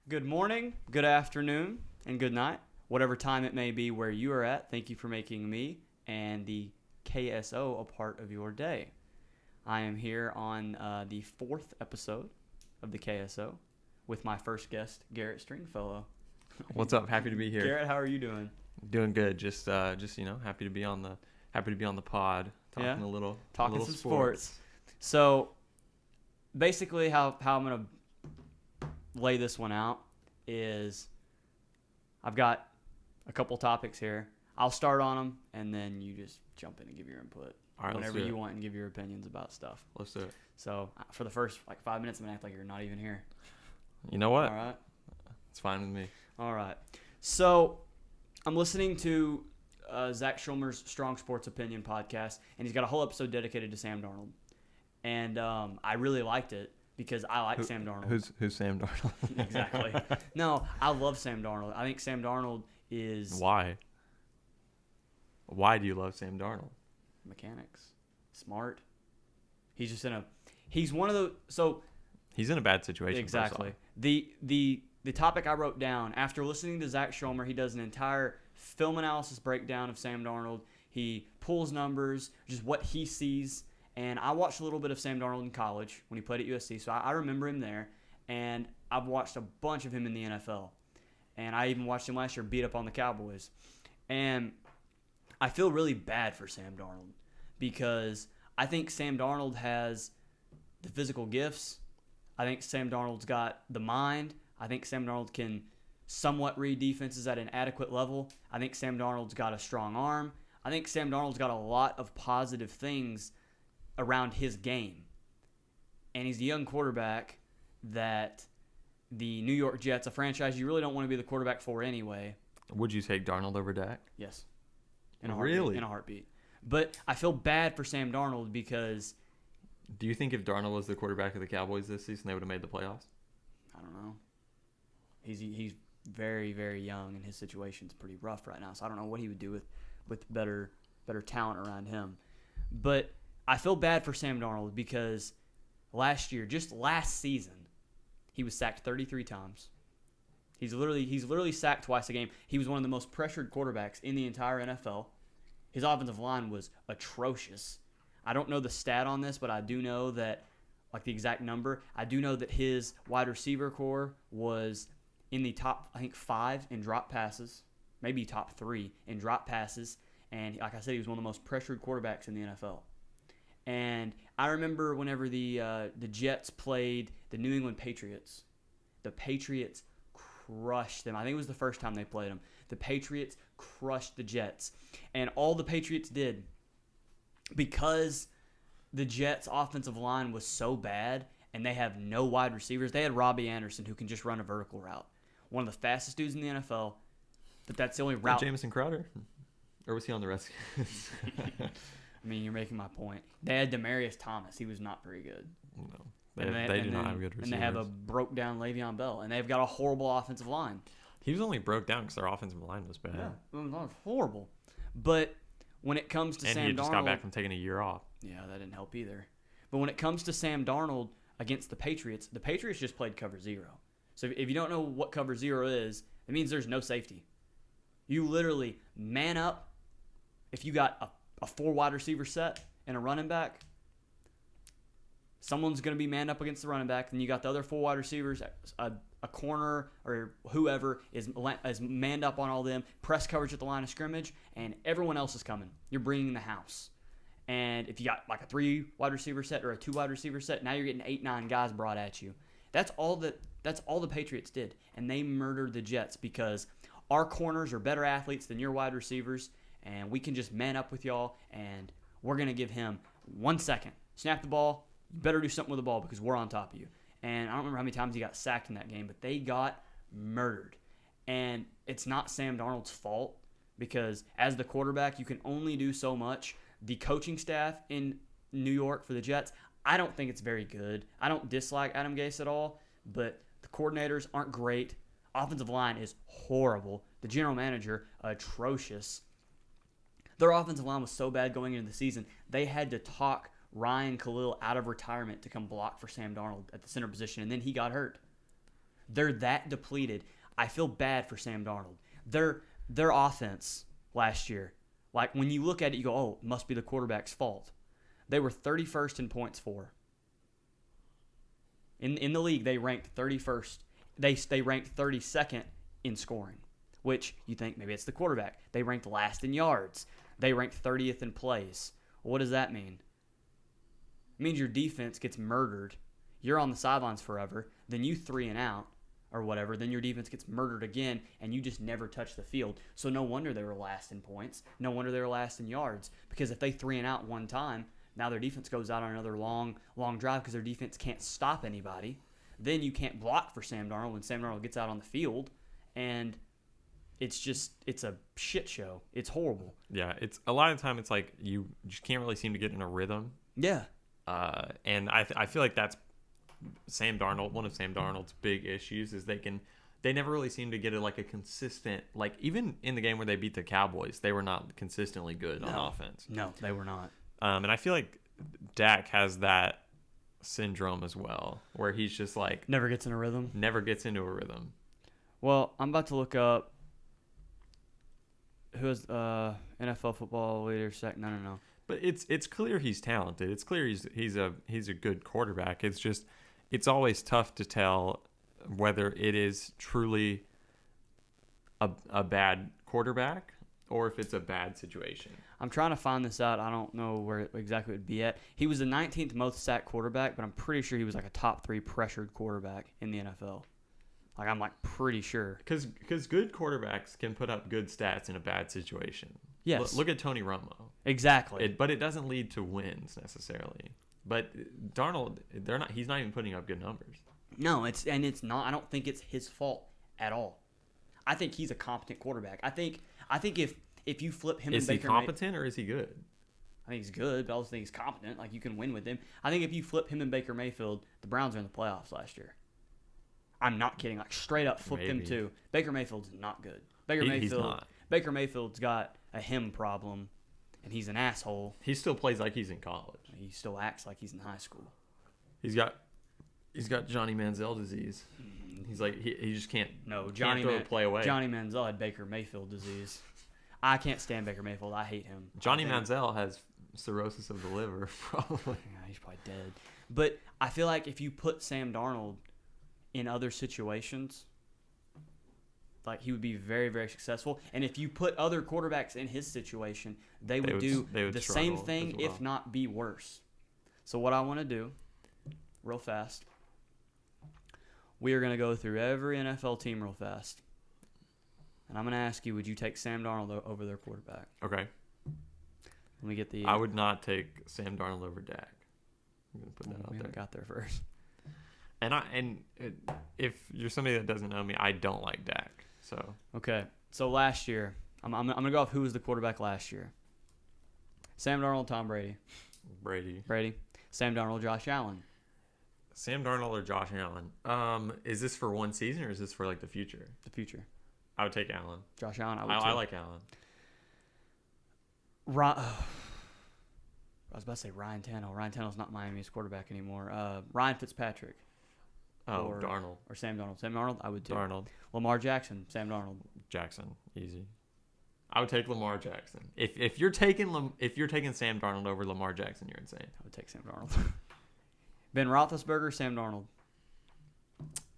Good morning, good afternoon, and good night, whatever time it may be where you are at. Thank you for making me and the KSO a part of your day. I am here on the fourth episode of the KSO with my first guest, Garett Stringfellow. What's up? Happy to be here. Garett, how are you doing? Doing good. Just happy to be on the pod, talking a little some sports. So basically, how I'm gonna lay this one out is I've got a couple topics here. I'll start on them, and then you just jump in and give your input. All right, whenever you want and give your opinions about stuff. Let's do it. So for the first 5 minutes, I'm gonna act like you're not even here. You know what? All right. It's fine with me. All right. So I'm listening to Zach Schulmer's Strong Sports Opinion podcast, and he's got a whole episode dedicated to Sam Darnold. And I really liked it because I like Sam Darnold. Who's Sam Darnold? Exactly. No, I love Sam Darnold. I think Sam Darnold is... Why? Why do you love Sam Darnold? Mechanics. Smart. He's just in a... He's one of the... So... He's in a bad situation. Exactly. The topic I wrote down, after listening to Zach Schulmer, he does an entire film analysis breakdown of Sam Darnold. He pulls numbers, just what he sees. And I watched a little bit of Sam Darnold in college when he played at USC, so I remember him there. And I've watched a bunch of him in the NFL. And I even watched him last year beat up on the Cowboys. And I feel really bad for Sam Darnold because I think Sam Darnold has the physical gifts. I think Sam Darnold's got the mind. I think Sam Darnold can somewhat read defenses at an adequate level. I think Sam Darnold's got a strong arm. I think Sam Darnold's got a lot of positive things around his game. And he's a young quarterback that the New York Jets, a franchise you really don't want to be the quarterback for anyway. Would you take Darnold over Dak? Yes. Really? In a heartbeat. But I feel bad for Sam Darnold because... Do you think if Darnold was the quarterback of the Cowboys this season, they would have made the playoffs? I don't know. He's very, very young, and his situation's pretty rough right now. So I don't know what he would do with better talent around him. But I feel bad for Sam Darnold because last season, he was sacked 33 times. He's literally sacked twice a game. He was one of the most pressured quarterbacks in the entire NFL. His offensive line was atrocious. I don't know the stat on this, but I do know that, like the exact number, I do know that his wide receiver core was in the top, I think, 5 in drop passes, maybe top 3 in drop passes. And like I said, he was one of the most pressured quarterbacks in the NFL. And I remember whenever the Jets played the New England Patriots, the Patriots crushed them. I think it was the first time they played them. The Patriots crushed the Jets. And all the Patriots did, because the Jets' offensive line was so bad and they have no wide receivers, they had Robbie Anderson who can just run a vertical route. One of the fastest dudes in the NFL, but that's the only route. Jamison Crowder? Or was he on the Redskins? I mean, you're making my point. They had Demaryius Thomas. He was not very good. No. They do not have good receivers. And they have a broke-down Le'Veon Bell. And they've got a horrible offensive line. He was only broke down because their offensive line was bad. Yeah, it was horrible. But when it comes to Sam Darnold... And he just got back from taking a year off. Yeah, that didn't help either. But when it comes to Sam Darnold against the Patriots just played cover 0. So if you don't know what cover 0 is, it means there's no safety. You literally man up. If you got a 4 wide receiver set and a running back, someone's going to be manned up against the running back. Then you got the other 4 wide receivers, a corner or whoever is manned up on all them, press coverage at the line of scrimmage, and everyone else is coming. You're bringing the house. And if you got like a 3 wide receiver set or a 2 wide receiver set, now you're getting 8-9 guys brought at you. That's all the Patriots did, and they murdered the Jets because our corners are better athletes than your wide receivers, and we can just man up with y'all, and we're going to give him 1 second. Snap the ball. You better do something with the ball because we're on top of you. And I don't remember how many times he got sacked in that game, but they got murdered. And it's not Sam Darnold's fault because as the quarterback, you can only do so much. The coaching staff in New York for the Jets, I don't think it's very good. I don't dislike Adam Gase at all, but the coordinators aren't great. Offensive line is horrible. The general manager, atrocious. Their offensive line was so bad going into the season, they had to talk Ryan Khalil out of retirement to come block for Sam Darnold at the center position, and then he got hurt. They're that depleted. I feel bad for Sam Darnold. Their offense last year, like when you look at it, you go, oh, it must be the quarterback's fault. They were 31st in points for. In the league, they ranked 31st. They ranked 32nd in scoring, which you think maybe it's the quarterback. They ranked last in yards. They ranked 30th in plays. Well, what does that mean? It means your defense gets murdered. You're on the sidelines forever. Then you 3 and out or whatever. Then your defense gets murdered again, and you just never touch the field. So no wonder they were last in points. No wonder they were last in yards. Because if they 3 and out one time, now their defense goes out on another long drive because their defense can't stop anybody. Then you can't block for Sam Darnold when Sam Darnold gets out on the field, and it's a shit show. It's horrible. Yeah, it's a lot of the time it's like you just can't really seem to get in a rhythm. Yeah. And I feel like that's Sam Darnold. One of Sam Darnold's big issues is they never really seem to get a consistent, like even in the game where they beat the Cowboys, they were not consistently good on offense. No, they were not. And I feel like Dak has that syndrome as well, where he's just like never gets in a rhythm. Well, I'm about to look up who is NFL football leader second. No. But it's clear he's talented. It's clear he's a good quarterback. It's just it's always tough to tell whether it is truly a bad quarterback or if it's a bad situation. I'm trying to find this out. I don't know where exactly it would be at. He was the 19th most sacked quarterback, but I'm pretty sure he was like a top 3 pressured quarterback in the NFL. Like I'm pretty sure. Because good quarterbacks can put up good stats in a bad situation. Yes. Look at Tony Romo. Exactly. But it doesn't lead to wins necessarily. But Darnold, he's not even putting up good numbers. No, it's not. I don't think it's his fault at all. I think he's a competent quarterback. I think if you flip him and Baker, is he competent or is he good? I think he's good, but I also think he's competent. Like you can win with him. I think if you flip him and Baker Mayfield, the Browns are in the playoffs last year. I'm not kidding. Like straight up, flip them too. Baker Mayfield's not good. He's not. Baker Mayfield's got a him problem, and he's an asshole. He still plays like he's in college. He still acts like he's in high school. He's got Johnny Manziel disease. He's like he just can't. No, can't throw a play away. Johnny Manziel had Baker Mayfield disease. I can't stand Baker Mayfield. I hate him. Johnny Manziel has cirrhosis of the liver, probably. Yeah, he's probably dead. But I feel like if you put Sam Darnold in other situations, like he would be very, very successful. And if you put other quarterbacks in his situation, they would do the same thing, if not be worse. So what I want to do, real fast, we are going to go through every NFL team real fast. And I'm going to ask you, would you take Sam Darnold over their quarterback? Okay. Let me get the... I would not take Sam Darnold over Dak. I'm going to put that out there. We got there first. And if you're somebody that doesn't know me, I don't like Dak. So okay. So last year, I'm going to go off who was the quarterback last year. Sam Darnold, Tom Brady. Brady. Sam Darnold, Josh Allen. Sam Darnold or Josh Allen. Is this for one season or is this for like the future? The future. I would take Allen. Josh Allen, I would too. I like Allen. I was about to say Ryan Tannehill. Ryan Tannehill's not Miami's quarterback anymore. Ryan Fitzpatrick. Oh, Darnold. Or Sam Darnold. Sam Darnold, I would too. Darnold. Lamar Jackson, Sam Darnold. Jackson, easy. I would take Lamar Jackson. If you're taking Sam Darnold over Lamar Jackson, you're insane. I would take Sam Darnold. Ben Roethlisberger, Sam Darnold.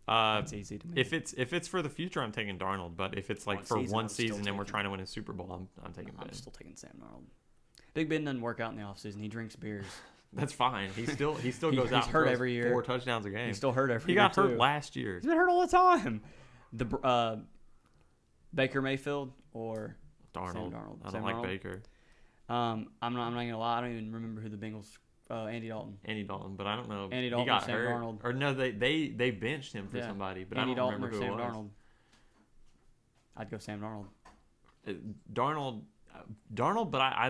That's easy to me. If it's for the future, I'm taking Darnold. But if it's like for one season and we're trying to win a Super Bowl, I'm taking Ben. I'm still taking Sam Darnold. Big Ben doesn't work out in the offseason. He drinks beers. That's fine. He still goes out. He's hurt every year. 4 touchdowns a game. He's still hurt every year. He got hurt last year. He's been hurt all the time. The Baker Mayfield or Darnold. Sam Darnold. I don't like Baker. I'm not gonna lie. I don't even remember who the Bengals. Andy Dalton, but I don't know. Andy Dalton, he got Sam hurt. Darnold. Or no, they benched him for somebody, but Andy I don't Dalton remember who Sam it was. Darnold. I'd go Sam Darnold. Darnold, but I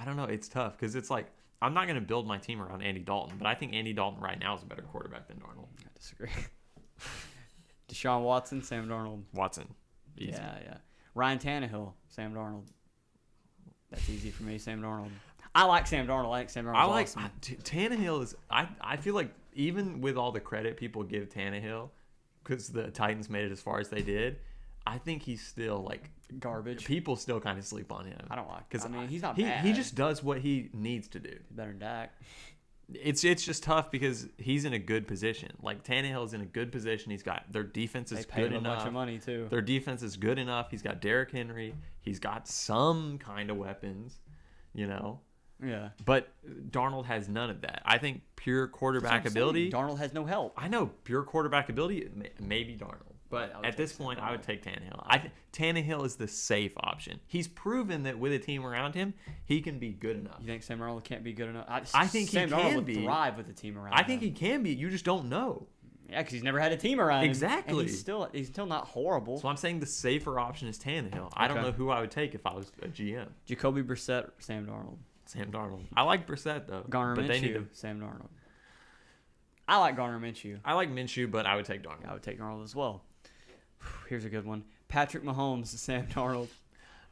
don't know. It's tough because it's like I'm not going to build my team around Andy Dalton, but I think Andy Dalton right now is a better quarterback than Darnold. I disagree. Deshaun Watson, Sam Darnold. Watson. Easy. Yeah. Ryan Tannehill, Sam Darnold. That's easy for me, Sam Darnold. I like Sam Darnold. I think Sam Darnold's awesome. Tannehill is. I feel like even with all the credit people give Tannehill, because the Titans made it as far as they did, I think he's still like Garbage. people still kind of sleep on him. I don't like. Because I mean, he's not he bad. he just does what he needs to do. He's better than Dak. It's just tough because he's in a good position. Like Tannehill's in a good position. He's got their defense They is paid good him a enough. bunch of money too. Their defense is good enough. He's got Derrick Henry. He's got some kind of weapons, you know. Yeah. But Darnold has none of that. I think pure quarterback ability. Darnold has no help. I know pure quarterback ability, maybe Darnold. But I would at this take point, Darnold. I would take Tannehill. Tannehill is the safe option. He's proven that with a team around him, he can be good enough. You think Sam Darnold can't be good enough? I think Sam he Darnold can would be. thrive with a team around. I think him. he can be. You just don't know. Yeah, because he's never had a team around him. Exactly. And he's still not horrible. So I'm saying the safer option is Tannehill. I don't Okay. know who I would take if I was a GM. Jacoby Brissett, Sam Darnold. Sam Darnold. I like Brissett though. Garner but Minshew, they need to. Sam Darnold. I like Garner Minshew. I like Minshew, but I would take Darnold. I would take Darnold as well. Here's a good one. Patrick Mahomes, Sam Darnold.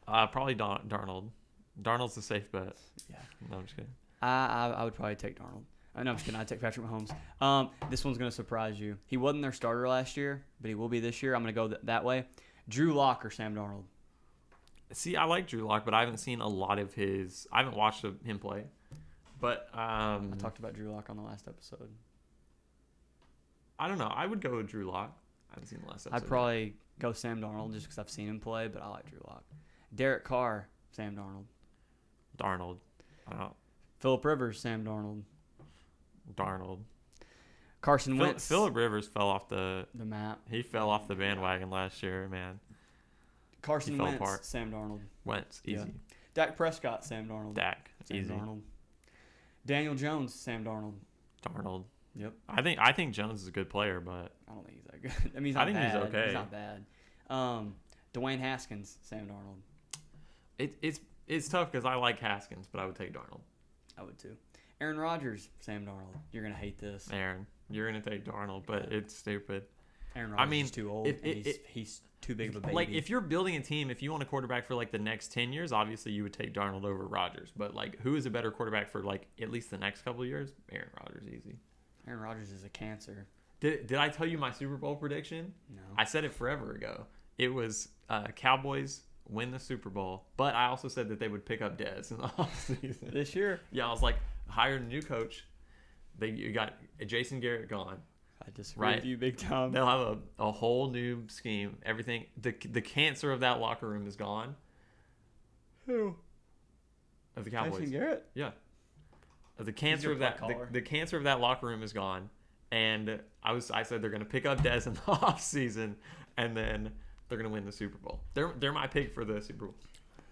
Probably Darnold. Darnold's the safe bet. Yeah. No, I'm just kidding. I would probably take Darnold. No, I'm just kidding. I'd take Patrick Mahomes. This one's going to surprise you. He wasn't their starter last year, but he will be this year. I'm going to go that way. Drew Lock or Sam Darnold? See, I like Drew Lock, but I haven't seen a lot of his. I haven't watched him play. But I talked about Drew Lock on the last episode. I don't know. I would go with Drew Lock. I haven't seen the last episode. I'd probably go Sam Darnold just because I've seen him play, but I like Drew Lock. Derek Carr, Sam Darnold. Darnold. I don't. Phillip Rivers, Sam Darnold. Darnold. Carson Wentz. Phillip Rivers fell off the map. He fell off the bandwagon last year, man. Carson fell Wentz, apart. Sam Darnold. Wentz, easy. Yeah. Dak Prescott, Sam Darnold. Dak, Sam easy. Darnold. Daniel Jones, Sam Darnold. Darnold. Yep. I think Jones is a good player, but I don't think he's that good. I mean, he's not I think bad. he's okay. He's not bad. Dwayne Haskins, Sam Darnold. it's tough because I like Haskins, but I would take Darnold. I would too. Aaron Rodgers, Sam Darnold. You're gonna hate this. Aaron, you're gonna take Darnold, but it's stupid. Aaron Rodgers I mean, is too old. He's too big of a baby. Like if you're building a team, if you want a quarterback for like the next 10 years, obviously you would take Darnold over Rodgers. But like, who is a better quarterback for like at least the next couple of years? Aaron Rodgers, easy. Aaron Rodgers is a cancer. Did I tell you my Super Bowl prediction? No. I said it forever ago. It was Cowboys win the Super Bowl, but I also said that they would pick up Dez in the offseason. This year? Yeah, I was like, hire a new coach. You got Jason Garrett gone. I disagree with you big time. They'll have a whole new scheme. Everything. The cancer of that locker room is gone. Who? Of the Cowboys. Jason Garrett? Yeah. The cancer of that the cancer of that locker room is gone. And I said they're gonna pick up Dez in the offseason and then they're gonna win the Super Bowl. They're my pick for the Super Bowl.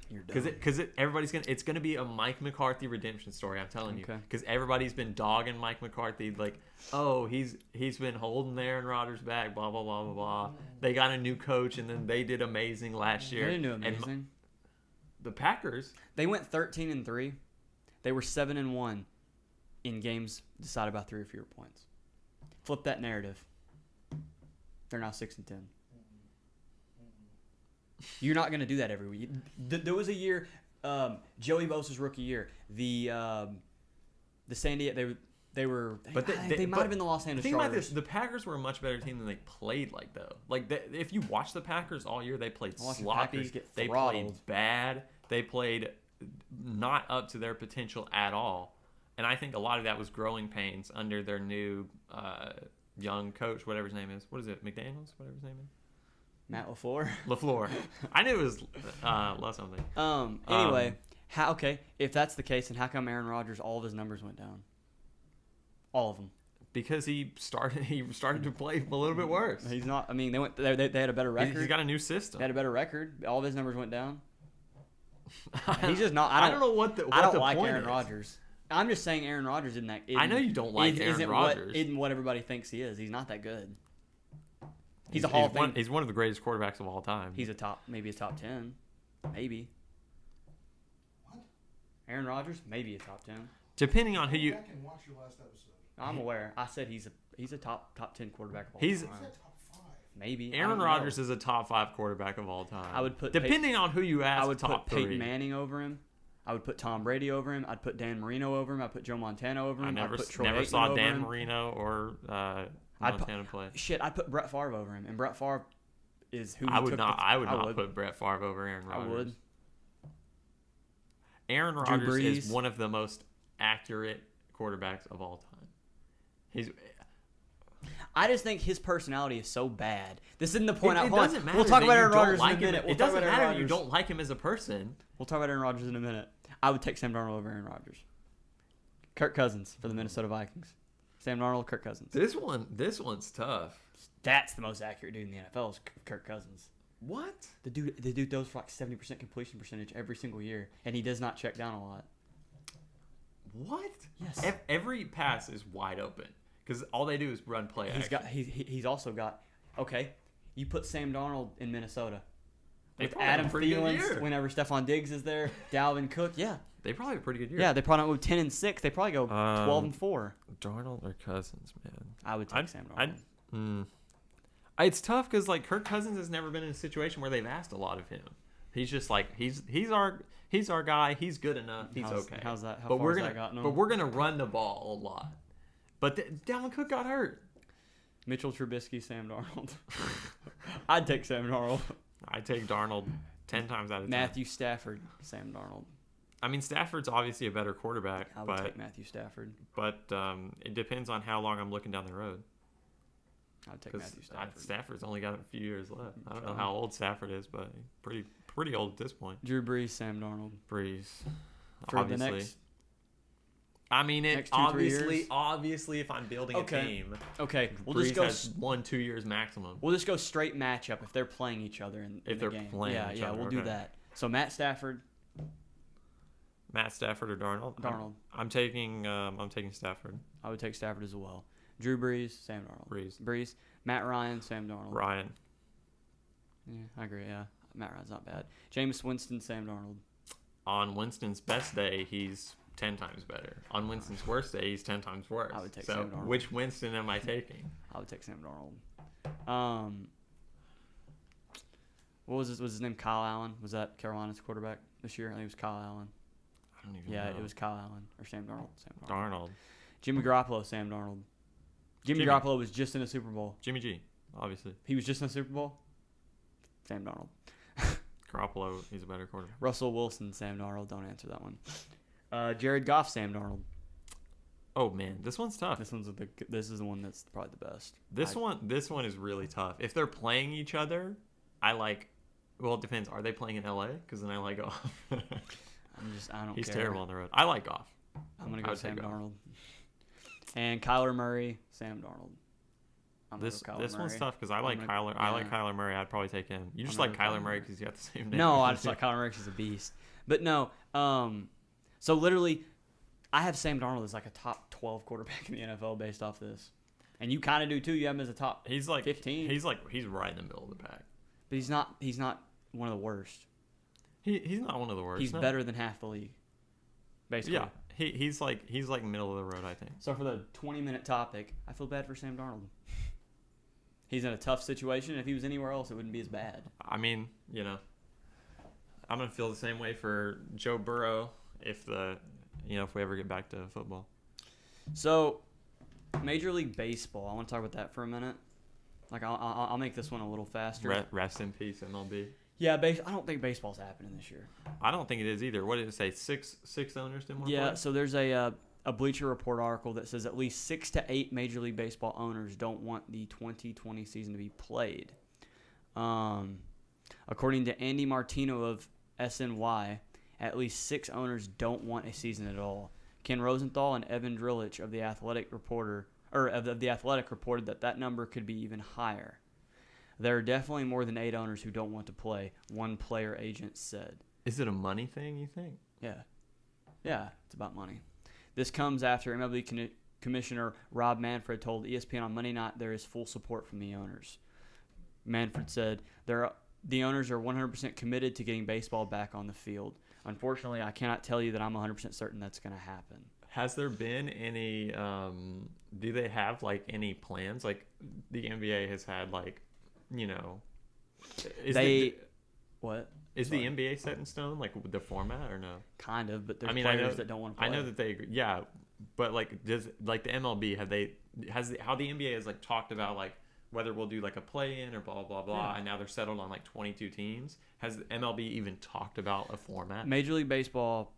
You're dumb. Because it's gonna be a Mike McCarthy redemption story. I'm telling you. Okay. Because everybody's been dogging Mike McCarthy like, oh, he's been holding Aaron Rodgers back. Blah blah blah blah blah. They got a new coach and then they did amazing last year. They didn't do amazing. And the Packers. They went 13-3. They were 7-1 in games decided by 3 or fewer points. Flip that narrative. They're now 6-10. You're not going to do that every week. There was a year, Joey Bosa's rookie year. The San Diego, they might have been the Los Angeles Think about Chargers. this: the Packers were a much better team than they played like though. Like if you watch the Packers all year, they played Watch the sloppy. Packers get They throttled. played bad. They played not up to their potential at all. And I think a lot of that was growing pains under their new young coach, whatever his name is. What is it, McDaniels? Whatever his name is. Matt LaFleur. LaFleur. I knew it was less something. Anyway, if that's the case, then how come Aaron Rodgers, all of his numbers went down? All of them. Because he started to play a little bit worse. He's not. I mean, they had a better record. He's got a new system. They had a better record. All of his numbers went down. He's just not. I don't know what the I don't the like point Aaron is. Rodgers. I'm just saying Aaron Rodgers isn't that. I know you don't like Aaron Rodgers. Isn't what everybody thinks he is. He's not that good. He's a Hall of Fame. He's one of the greatest quarterbacks of all time. He's maybe a top 10, maybe. What? Aaron Rodgers, maybe a top 10. Depending on who you. Go back and watch your last episode. I'm aware. I said he's a top 10 quarterback of all He's- time. Is that top 5? Maybe. I Aaron don't know. Rodgers is a top 5 quarterback of all time. I would put depending on who you ask. I would top put Peyton 3. Manning over him. I would put Tom Brady over him. I'd put Dan Marino over him. I'd put Joe Montana over him. I never I'd put Troy never Aikman saw over Dan him. Marino or Montana play. I'd put Brett Favre over him, and Brett Favre is who I would took not. I would not would. put Brett Favre over Aaron I Rodgers. would. Aaron Drew Rodgers is Brees. one of the most accurate quarterbacks of all time. I just think his personality is so bad. This isn't the point. It Hold on. doesn't matter. We'll talk that about you Aaron don't Rodgers like in a him. minute. We'll It talk doesn't about Aaron matter. You Rodgers. don't like him as a person. We'll talk about Aaron Rodgers in a minute. I would take Sam Darnold over Aaron Rodgers. Kirk Cousins for the Minnesota Vikings. Sam Darnold, Kirk Cousins. This one's tough. That's the most accurate dude in the NFL is Kirk Cousins. What? The dude throws for like 70% completion percentage every single year, and he does not check down a lot. What? Yes. Every pass is wide open because all they do is run play action. He's also got. Okay, you put Sam Darnold in Minnesota They with probably have a Adam pretty good Thielen year. whenever Stephon Diggs is there, Dalvin Cook. Yeah, They probably have a pretty good year. yeah. They probably don't go 10-6. They probably go 12-4. Darnold or Cousins, man. I would take Sam Darnold. It's tough because like Kirk Cousins has never been in a situation where they've asked a lot of him. He's just like he's our guy. He's good enough. He's okay. How's that? How but far we're has gonna that gotten him? but we're gonna run the ball a lot. But Dalvin Cook got hurt. Mitchell Trubisky, Sam Darnold. I'd take Sam Darnold. I take Darnold 10 times out of 10. Matthew Stafford, Sam Darnold. I mean, Stafford's obviously a better quarterback, I would but take Matthew Stafford. it depends on how long I'm looking down the road. I would take Because Matthew Stafford. Stafford's only got a few years left. I don't know how old Stafford is, but pretty old at this point. Drew Brees, Sam Darnold. Breeze, For obviously. the next. I mean, next 2-3 years? obviously, if I'm building a team, Okay, we'll Breeze just go. has 1-2 years maximum. We'll just go straight matchup if they're playing each other in If the they're game. playing yeah, each yeah, other, we'll do okay. that. So Matt Stafford, Matt Stafford or Darnold? Darnold. I'm taking Stafford. I would take Stafford as well. Drew Brees, Sam Darnold. Breeze. Matt Ryan, Sam Darnold. Ryan. Yeah, I agree. Yeah, Matt Ryan's not bad. Jameis Winston, Sam Darnold. On Winston's best day, he's 10 times better. On Winston's worst day, he's 10 times worse. I would take so Sam Darnold. which Winston am I taking? I would take Sam Darnold. What was his name? Kyle Allen. Was that Carolina's quarterback this year? I think it was Kyle Allen. I don't even know. Yeah, it was Kyle Allen or Sam Darnold. Sam Darnold. Darnold. Jimmy Garoppolo, Sam Darnold. Jimmy Jimmy. Garoppolo was just in a Super Bowl. Jimmy G, obviously. He was just in a Super Bowl. Sam Darnold. Garoppolo, he's a better quarterback. Russell Wilson, Sam Darnold. Don't answer that one. Jared Goff, Sam Darnold. Oh man, this one's tough. This is the one that's probably the best. This one is really tough. If they're playing each other, I like. Well, it depends. Are they playing in LA? Because then I like Goff. I don't He's care. terrible on the road. I like Goff. I'm gonna I go would Sam take Goff. Darnold. And Kyler Murray, Sam Darnold. I'm gonna This go Kyler this one's Murray. tough because I like I'm Kyler. gonna- I like yeah. Kyler Murray. I'd probably take him. You just gonna like go Kyler Kyler Murray Murray. because you got the same name. No, I just like Kyler Murray. He's a beast. But no, so literally, I have Sam Darnold as like a top 12 quarterback in the NFL based off this, and you kind of do too. You have him as a top, He's like 15. He's right in the middle of the pack. but he's not. He's not one of the worst. He's not one of the worst. He's no. better than half the league, basically. Yeah, he's like middle of the road. I think. So for the 20-minute topic, I feel bad for Sam Darnold. He's in a tough situation. If he was anywhere else, it wouldn't be as bad. I mean, I'm gonna feel the same way for Joe Burrow if we ever get back to football. So, Major League Baseball. I want to talk about that for a minute. Like I'll make this one a little faster. Rest in peace, MLB. Yeah, I don't think baseball's happening this year. I don't think it is either. What did it say? Six owners didn't want to Yeah, play? so there's a Bleacher Report article that says at least 6 to 8 Major League Baseball owners don't want the 2020 season to be played. According to Andy Martino of SNY, at least 6 owners don't want a season at all. Ken Rosenthal and Evan Drellich of the Athletic reported that number could be even higher. There are definitely more than 8 owners who don't want to play, one player agent said. Is it a money thing, you think? Yeah, it's about money. This comes after MLB Commissioner Rob Manfred told ESPN on Monday night there is full support from the owners. Manfred said, the owners are 100% committed to getting baseball back on the field. Unfortunately, I cannot tell you that I'm 100% certain that's going to happen. Has there been any do they have like any plans? Like the NBA has had like, What? Is Sorry. the NBA set in stone, like with the format, or no? Kind of, but there's I mean, players that don't want to play. I know that they, yeah, but like, does like the MLB how the NBA has like talked about like whether we'll do like a play-in or blah blah blah, Yeah. and now they're settled on like 22 teams. Has the MLB even talked about a format? Major League Baseball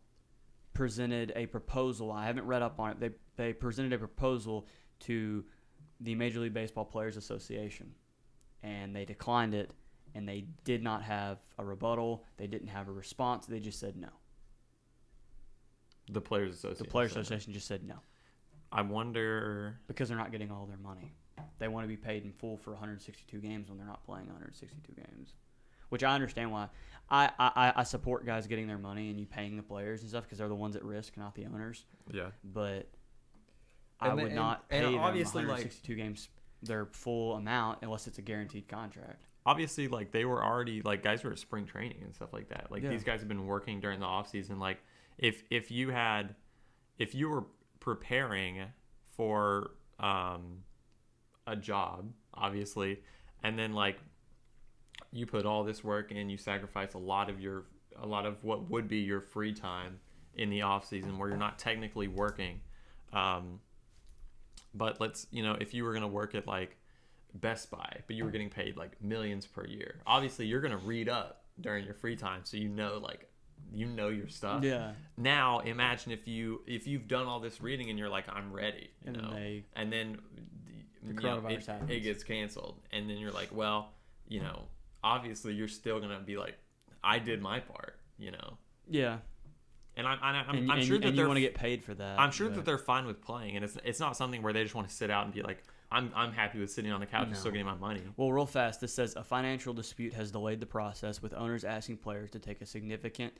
presented a proposal. I haven't read up on it. They presented a proposal to the Major League Baseball Players Association, and they declined it. And they did not have a rebuttal. They didn't have a response. They just said no. The Players Association. The Players Association just said no I wonder. because they're not getting all their money. They want to be paid in full for 162 games when they're not playing 162 games, which I understand why. I support guys getting their money and you paying the players and stuff because they're the ones at risk, not the owners. Yeah. But I And would then- not and pay them obviously, like- 162 games their full amount unless it's a guaranteed contract. Obviously, like they were already like guys were at spring training and stuff like that. Like Yeah. these guys have been working during the off season. Like if you were preparing for a job, obviously, and then like you put all this work in, you sacrifice a lot of what would be your free time in the off season where you're not technically working. But if you were gonna work at like Best Buy, but you were getting paid like millions per year, obviously you're gonna read up during your free time, so you know your stuff. Yeah. Now imagine if you've done all this reading and you're like, I'm ready, And then and then the coronavirus happens. it gets canceled, and then you're like, well, obviously you're still gonna be like, I did my part, Yeah. And I'm And sure that you want to get paid for that. I'm sure but- that they're fine with playing, and it's not something where they just want to sit out and be like, I'm happy with sitting on the couch and still getting my money. Well, real fast, this says a financial dispute has delayed the process, with owners asking players to take significant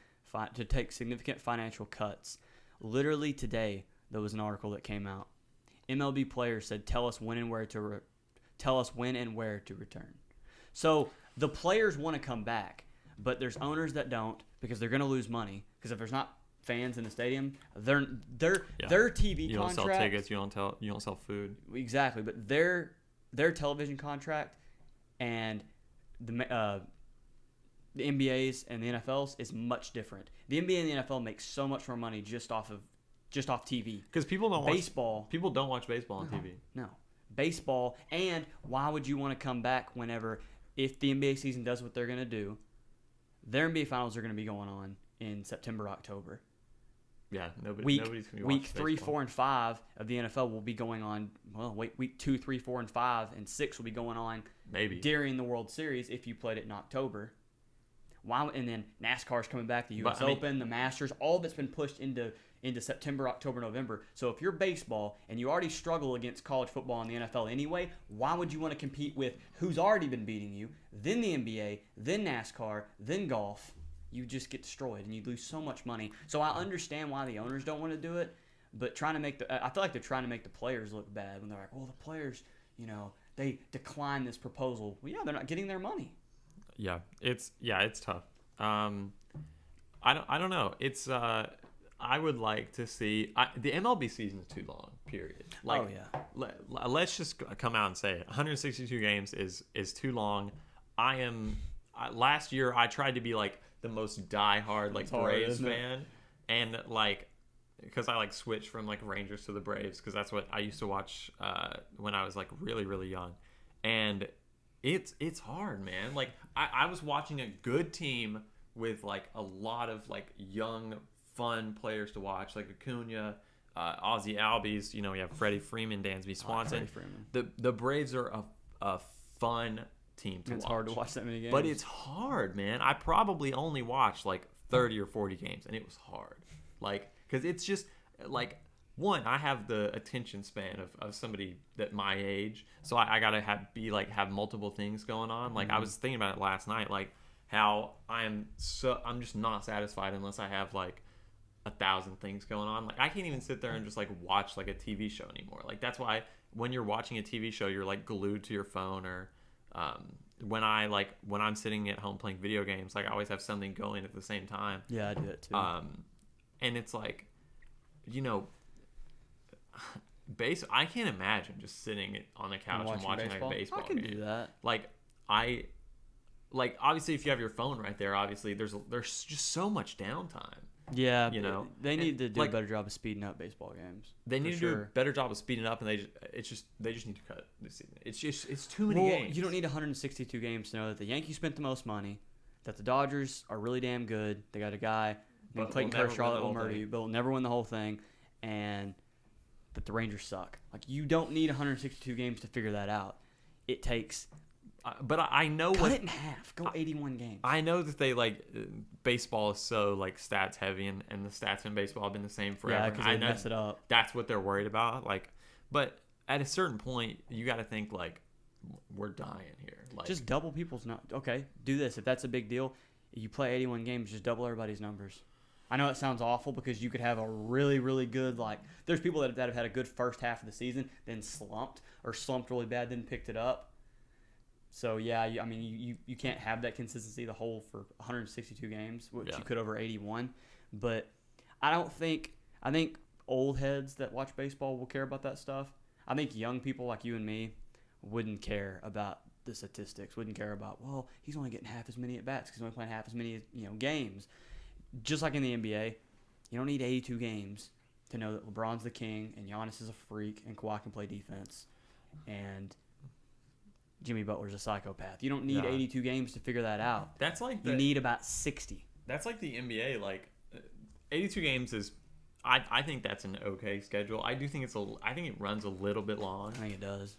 financial cuts. Literally today, there was an article that came out. MLB players said, "Tell us when and where to return." So the players want to come back, but there's owners that don't because they're going to lose money. Because if there's not fans in the stadium, their TV You don't contract. sell tickets. You don't sell food. Exactly, but their television contract and the NBA's and the NFL's is much different. The NBA and the NFL make so much more money just off TV. Because people don't Baseball. People don't watch baseball on TV. No, baseball. And why would you want to come back if the NBA season does what they're going to do? Their NBA finals are going to be going on in September, October. Yeah, nobody's Week going to be week watching 3, baseball. 4, and 5 of the NFL will be going on. Well, week 2, 3, 4, and 5, and 6 will be going on Maybe during the World Series if you played it in October. Why? And then NASCAR's coming back, the U.S. Open, the Masters, all of it's been pushed into September, October, November. So if you're baseball and you already struggle against college football and the NFL anyway, why would you want to compete with who's already been beating you, then the NBA, then NASCAR, then golf? You just get destroyed and you lose so much money. So I understand why the owners don't want to do it, but I feel like they're trying to make the players look bad when they're like, well, the players, they declined this proposal. Well, yeah, they're not getting their money. Yeah, it's tough. I don't know. It's I would like to see the MLB season is too long. Period. Oh yeah. Let's just come out and say it. 162 games is too long. Last year I tried to be like the most diehard like Braves fan, and like because I like switched from like Rangers to the Braves because that's what I used to watch when I was like really really young, and it's hard, man. Like I was watching a good team with like a lot of like young fun players to watch, like Acuna, Ozzie Albies. We have Freddie Freeman, Dansby Swanson. The Braves are a fun team to watch. It's hard to watch that many games. But it's hard, man. I probably only watched like 30 or 40 games, and it was hard. Like, because it's just like, one, I have the attention span of somebody that my age, so I gotta have multiple things going on. Like I was thinking about it last night, like how I'm just not satisfied unless I have like 1,000 things going on. Like I can't even sit there and just like watch like a TV show anymore. Like that's why when you're watching a TV show, you're like glued to your phone, or when I'm sitting at home playing video games, like I always have something going at the same time. Yeah, I do it too. And it's like, I can't imagine just sitting on the couch and watching like a baseball I can game. do that. Like like obviously if you have your phone right there, obviously there's just so much downtime. Yeah, You know, they need to do like, a better job of speeding up baseball games. They need to do a sure. better job of speeding up, and they just need to cut the season. It's too many Well, games. you don't need 162 games to know that the Yankees spent the most money, that the Dodgers are really damn good. They got a guy named Clayton Kershaw that will murder you, but will never win the whole thing, and that the Rangers suck. Like, you don't need 162 games to figure that out. It takes. But I know cut what it in half. Go 81 games. I know that they baseball is so like stats heavy, and the stats in baseball have been the same forever. Yeah, because they mess it up. That's what they're worried about. Like, but at a certain point, you got to think like we're dying here. Like, just double people's numbers. Okay, do this. If that's a big deal, you play 81 games, just double everybody's numbers. I know it sounds awful because you could have a really, really good, like, there's people that have had a good first half of the season, then slumped really bad, then picked it up. So, yeah, I mean, you can't have that consistency the whole for 162 games, which you could over 81. But I think old heads that watch baseball will care about that stuff. I think young people like you and me wouldn't care about the statistics, wouldn't care about, well, he's only getting half as many at-bats because he's only playing half as many games. Just like in the NBA, you don't need 82 games to know that LeBron's the king and Giannis is a freak and Kawhi can play defense and Jimmy Butler's a psychopath. You don't need 82 games to figure that out. That's like you need about 60. That's like the NBA. Like 82 games is, I think that's an okay schedule. I do think I think it runs a little bit long. I think it does.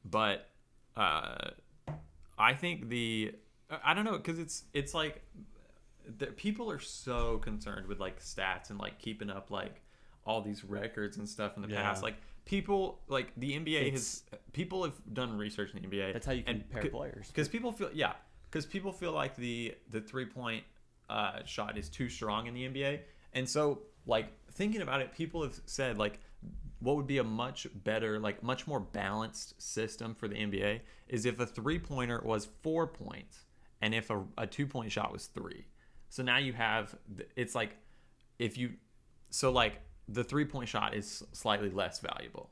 But I think I don't know, because it's like people are so concerned with like stats and like keeping up like all these records and stuff in the past. Like people, like the NBA people have done research in the NBA. That's how you compare players. Because people feel like the 3-point shot is too strong in the NBA. And so like thinking about it, people have said like what would be a much better, like much more balanced system for the NBA is if a 3-pointer was 4 points and if a 2-point shot was 3. So now you have, it's like so like the 3-point shot is slightly less valuable.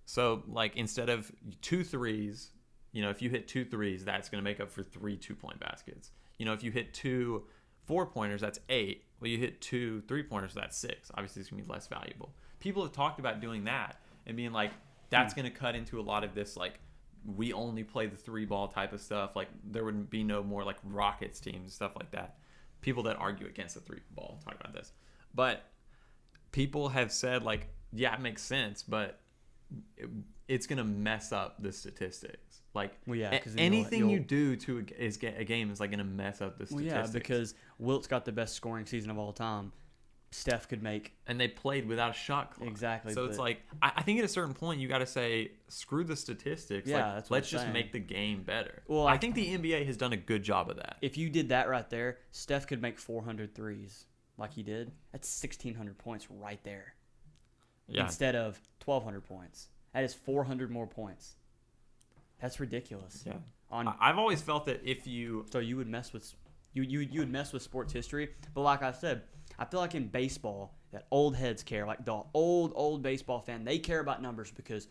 So like instead of 2 threes, if you hit 2 threes, that's going to make up for 3 2-point baskets. If you hit 2 4-pointers, that's 8. Well, you hit 2 3-pointers, that's 6. Obviously, it's going to be less valuable. People have talked about doing that and being like, that's going to cut into a lot of this, like, we only play the 3-ball type of stuff. Like, there would be no more, like, Rockets teams, stuff like that. People that argue against the 3-ball talk about this. But people have said, like, yeah, it makes sense, but it's going to mess up the statistics. Like, anything you do to a game is, like, going to mess up the statistics. Well, yeah, because Wilt's got the best scoring season of all time. Steph could make... And they played without a shot clock. Exactly. So it's like, I think at a certain point, you got to say, screw the statistics. Yeah, like, that's what let's just make the game better. Well, I think the NBA has done a good job of that. If you did that right there, Steph could make 400 threes like he did. That's 1,600 points right there. Yeah. Instead of 1,200 points. That is 400 more points. That's ridiculous. Yeah. I've always felt that if you... So you would mess with... You would mess with sports history. But like I said... I feel like in baseball that old heads care, like the old baseball fan, they care about numbers because,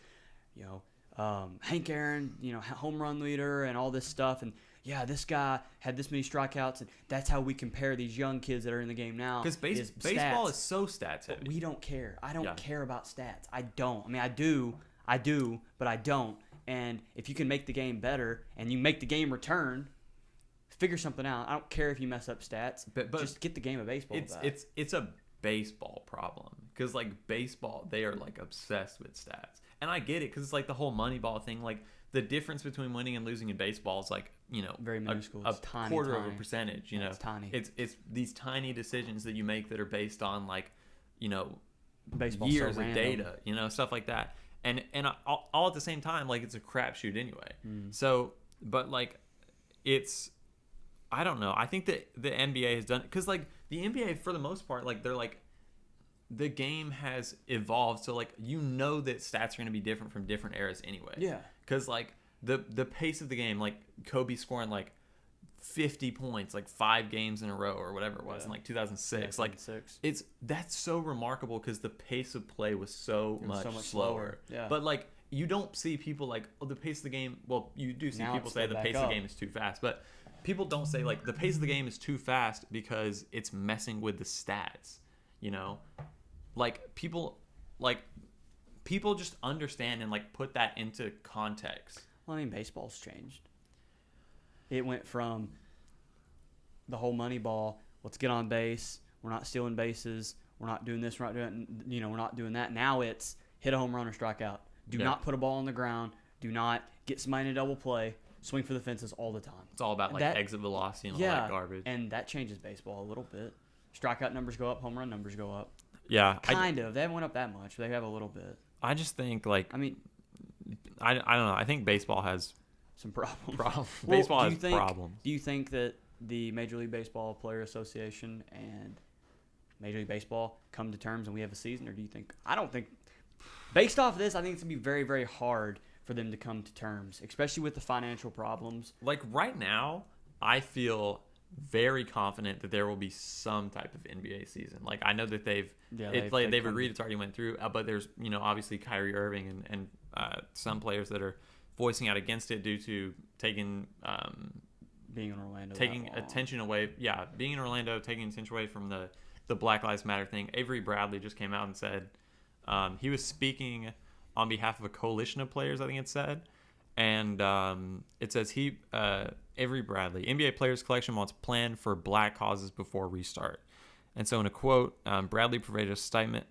Hank Aaron, home run leader and all this stuff, and yeah, this guy had this many strikeouts, and that's how we compare these young kids that are in the game now. Because baseball is so stats heavy. But we don't care. I don't care about stats. I don't. I mean, I do, but I don't. And if you can make the game better and you make the game return. Figure something out. I don't care if you mess up stats, but just get the game of baseball. It's a baseball problem because like baseball, they are like obsessed with stats, and I get it because it's like the whole Moneyball thing. Like the difference between winning and losing in baseball is like very minuscule, a quarter of a percentage. It's tiny. It's these tiny decisions that you make that are based on like Baseball's years so of data, stuff like that, and all at the same time, like it's a crapshoot anyway. So, but like it's. I don't know. I think that the NBA has done because like the NBA for the most part, like they're like the game has evolved, so like that stats are going to be different from different eras anyway. Yeah. Because like the pace of the game, like Kobe scoring like 50 points, like 5 games in a row or whatever it was in like 2006. Like that's so remarkable because the pace of play was so much slower. Yeah. But like you don't see people like the pace of the game. Well, you do see now people say the pace of the game is too fast, but. people don't say like the pace of the game is too fast because it's messing with the stats. You know, like people just understand and like put that into context. Well, I mean, baseball's changed. It went from the whole money ball. Let's get on base. We're not stealing bases. We're not doing this. We're not doing, we're not doing that. Now it's hit a home run or strike out. Do not put a ball on the ground. Do not get somebody in a double play. Swing for the fences all the time. It's all about like exit velocity and all that garbage. And that changes baseball a little bit. Strikeout numbers go up. Home run numbers go up. Yeah, kind of. They haven't went up that much. They have a little bit. I just think like I mean, I don't know. I think baseball has some problems. Well, baseball has problems. Do you think that the Major League Baseball Player Association and Major League Baseball come to terms and we have a season, or do you think? I don't think. Based off of this, I think it's gonna be very, very hard for them to come to terms, especially with the financial problems. Like right now, I feel very confident that there will be some type of NBA season. Like I know that they've agreed it's already went through, but there's obviously Kyrie Irving and some players that are voicing out against it due to taking being in Orlando, taking attention away. Yeah, being in Orlando, taking attention away from the Black Lives Matter thing. Avery Bradley just came out and said he was speaking on behalf of a coalition of players, I think it said. And it says Avery Bradley, NBA Players Collection wants a plan for black causes before restart. And so in a quote, Bradley provided a statement,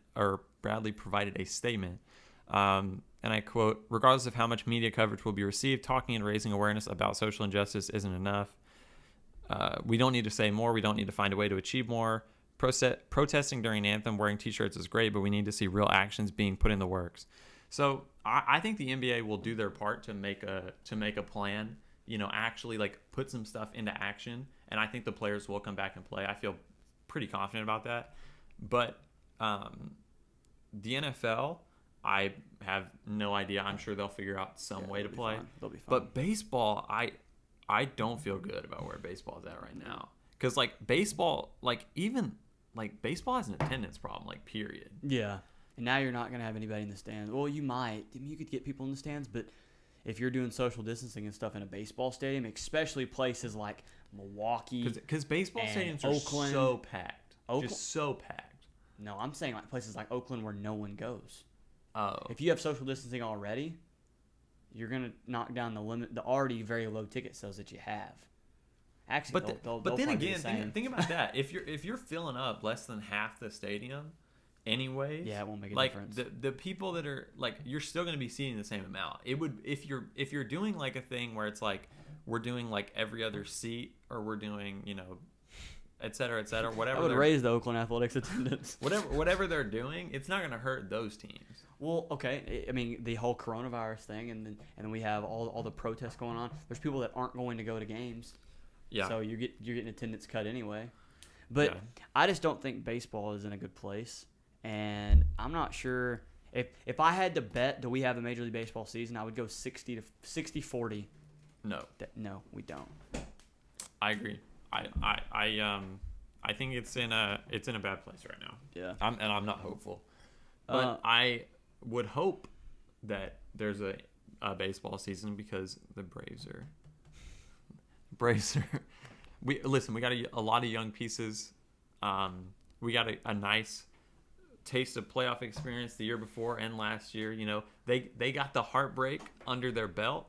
and I quote, regardless of how much media coverage will be received, talking and raising awareness about social injustice isn't enough. We don't need to say more. We don't need to find a way to achieve more. Protesting during an anthem, wearing T-shirts is great, but we need to see real actions being put in the works. So I think the NBA will do their part to make a plan, actually like put some stuff into action. And I think the players will come back and play. I feel pretty confident about that. But the NFL, I have no idea. I'm sure they'll figure out some way to play. They'll be fine. But baseball, I don't feel good about where baseball is at right now. Because like baseball, baseball has an attendance problem, like period. Yeah. And now you're not going to have anybody in the stands. Well, you might. I mean, you could get people in the stands, but if you're doing social distancing and stuff in a baseball stadium, especially places like Milwaukee, because baseball stadiums Oakland, are so packed, just so packed. No, I'm saying like places like Oakland where no one goes. Oh, if you have social distancing already, you're going to knock down the limit, the already very low ticket sales that you have. Actually, but then again, think about that. If you're filling up less than half the stadium. Anyways, yeah, it won't make a difference. The people that are like, you're still going to be seating the same amount. It would if you're doing like a thing where it's like we're doing like every other seat, or we're doing et cetera, whatever. I would raise the Oakland Athletics attendance. whatever they're doing, it's not going to hurt those teams. Well, okay. I mean, the whole coronavirus thing, and then we have all the protests going on. There's people that aren't going to go to games. Yeah. So you're getting attendance cut anyway. But yeah. I just don't think baseball is in a good place. And I'm not sure if I had to bet, do we have a Major League Baseball season? I would go 60-40. No. No, we don't. I agree. I think it's in a bad place right now. Yeah. I'm not hopeful. But I would hope that there's a baseball season because the Braves are we got a lot of young pieces. We got a nice taste of playoff experience the year before and last year. They got the heartbreak under their belt,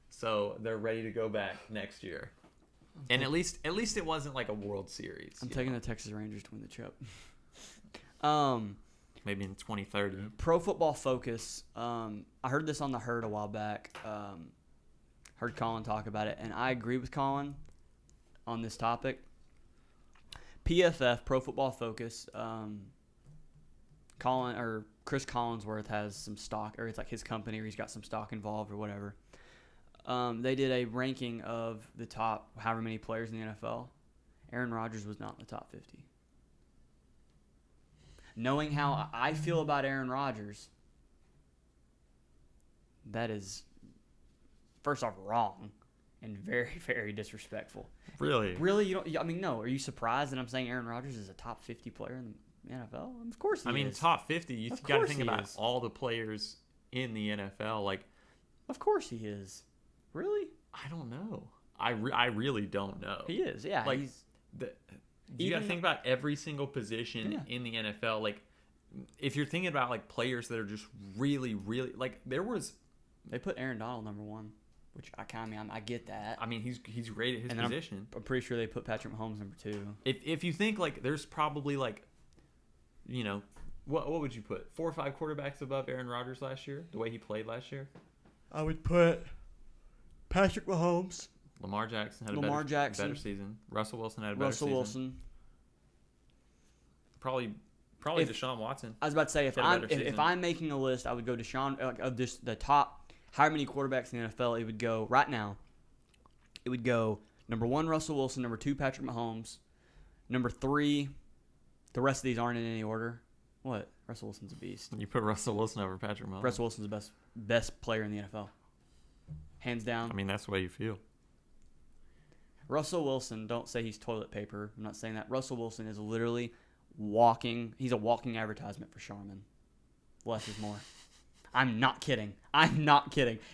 so they're ready to go back next year. And at least it wasn't like a World Series. I'm taking the Texas Rangers to win the chip. Maybe in 2030. Pro Football Focus. I heard this on the Herd a while back. Heard Colin talk about it, and I agree with Colin on this topic. PFF, Pro Football Focus. Chris Collinsworth has some stock, or it's like his company, or he's got some stock involved or whatever. They did a ranking of the top however many players in the NFL. Aaron Rodgers was not in the top 50. Knowing how I feel about Aaron Rodgers, that is, first off, wrong and very, very disrespectful. Really? Really? You don't? I mean, no. Are you surprised that I'm saying Aaron Rodgers is a top 50 player in the NFL? Of course he is. I mean, top 50, you got to think about all the players in the NFL. Like, of course he is. Really? I don't know. I really don't know. He is, yeah. Like, He's you got to Even- think about every single position Yeah. in the NFL. Like, if you're thinking about like players that are just really, really like there was. they put Aaron Donald number 1, which I get that. I mean, he's great at his And then position. I'm pretty sure they put Patrick Mahomes number 2. If you think like there's probably like, you know, what would you put 4 or 5 quarterbacks above Aaron Rodgers last year? The way he played last year, I would put Patrick Mahomes, Lamar Jackson had Lamar a Jackson. better season. Russell Wilson had a better Russell season. Wilson. Probably If- Deshaun Watson. I was about to say if Had a I'm better if season. I'm making a list, I would go Deshaun of just the top however many quarterbacks in the NFL. It would go right now. It would go number 1 Russell Wilson, number 2 Patrick Mahomes, number 3. The rest of these aren't in any order. What? Russell Wilson's a beast. You put Russell Wilson over Patrick Mahomes. Russell Wilson's the best player in the NFL, hands down. I mean, that's the way you feel. Russell Wilson, don't say he's toilet paper. I'm not saying that. Russell Wilson is literally walking. He's a walking advertisement for Charmin. Less is more. I'm not kidding.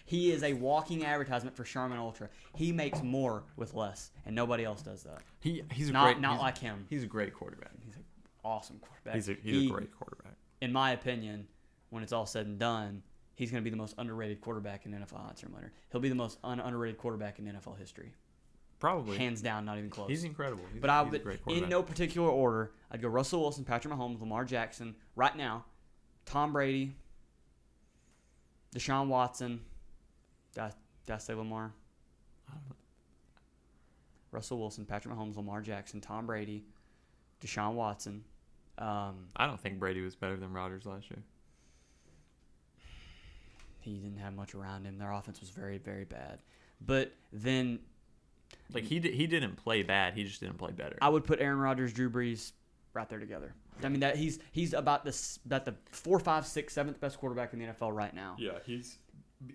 He is a walking advertisement for Charmin Ultra. He makes more with less, and nobody else does that. He's a Not great like him. He's a great quarterback. He's an awesome quarterback. He's a great quarterback. In my opinion, when it's all said and done, he's going to be the most underrated quarterback in NFL hot term later. He'll be the most underrated quarterback in NFL history. Probably. Hands down, not even close. He's incredible. He's But I a would, great quarterback. in no particular order, I'd go Russell Wilson, Patrick Mahomes, Lamar Jackson, right now, Tom Brady, Deshaun Watson. Did I say Lamar? Russell Wilson, Patrick Mahomes, Lamar Jackson, Tom Brady, Deshaun Watson. I don't think Brady was better than Rodgers last year. He didn't have much around him. Their offense was very, very bad. But then Like he didn't play bad. He just didn't play better. I would put Aaron Rodgers, Drew Brees right there together. I mean that he's about the 4, 5, 6, 7th best quarterback in the NFL right now. Yeah, he's.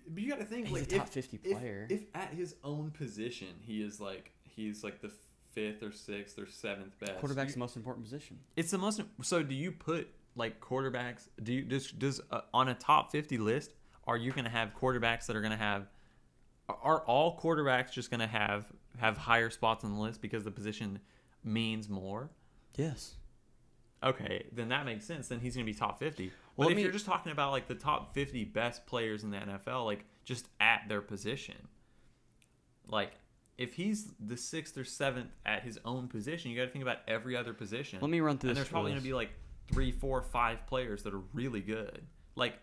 But you got to think He's like a top 50 player. If at his own position he's like the 5th or 6th or 7th best. Quarterback's the most important position. It's the most. So do you put like quarterbacks? Do you does on a top 50 list? Are you going to have quarterbacks that are going to have? Are all quarterbacks just going to have higher spots on the list because the position means more? Yes. Okay, then that makes sense. Then he's going to be top 50. Well, But if you're just talking about like the top 50 best players in the NFL, like just at their position, like if he's the 6th or 7th at his own position, you got to think about every other position. Let me run through and this. there's probably going to be like 3, 4, 5 players that are really good. Like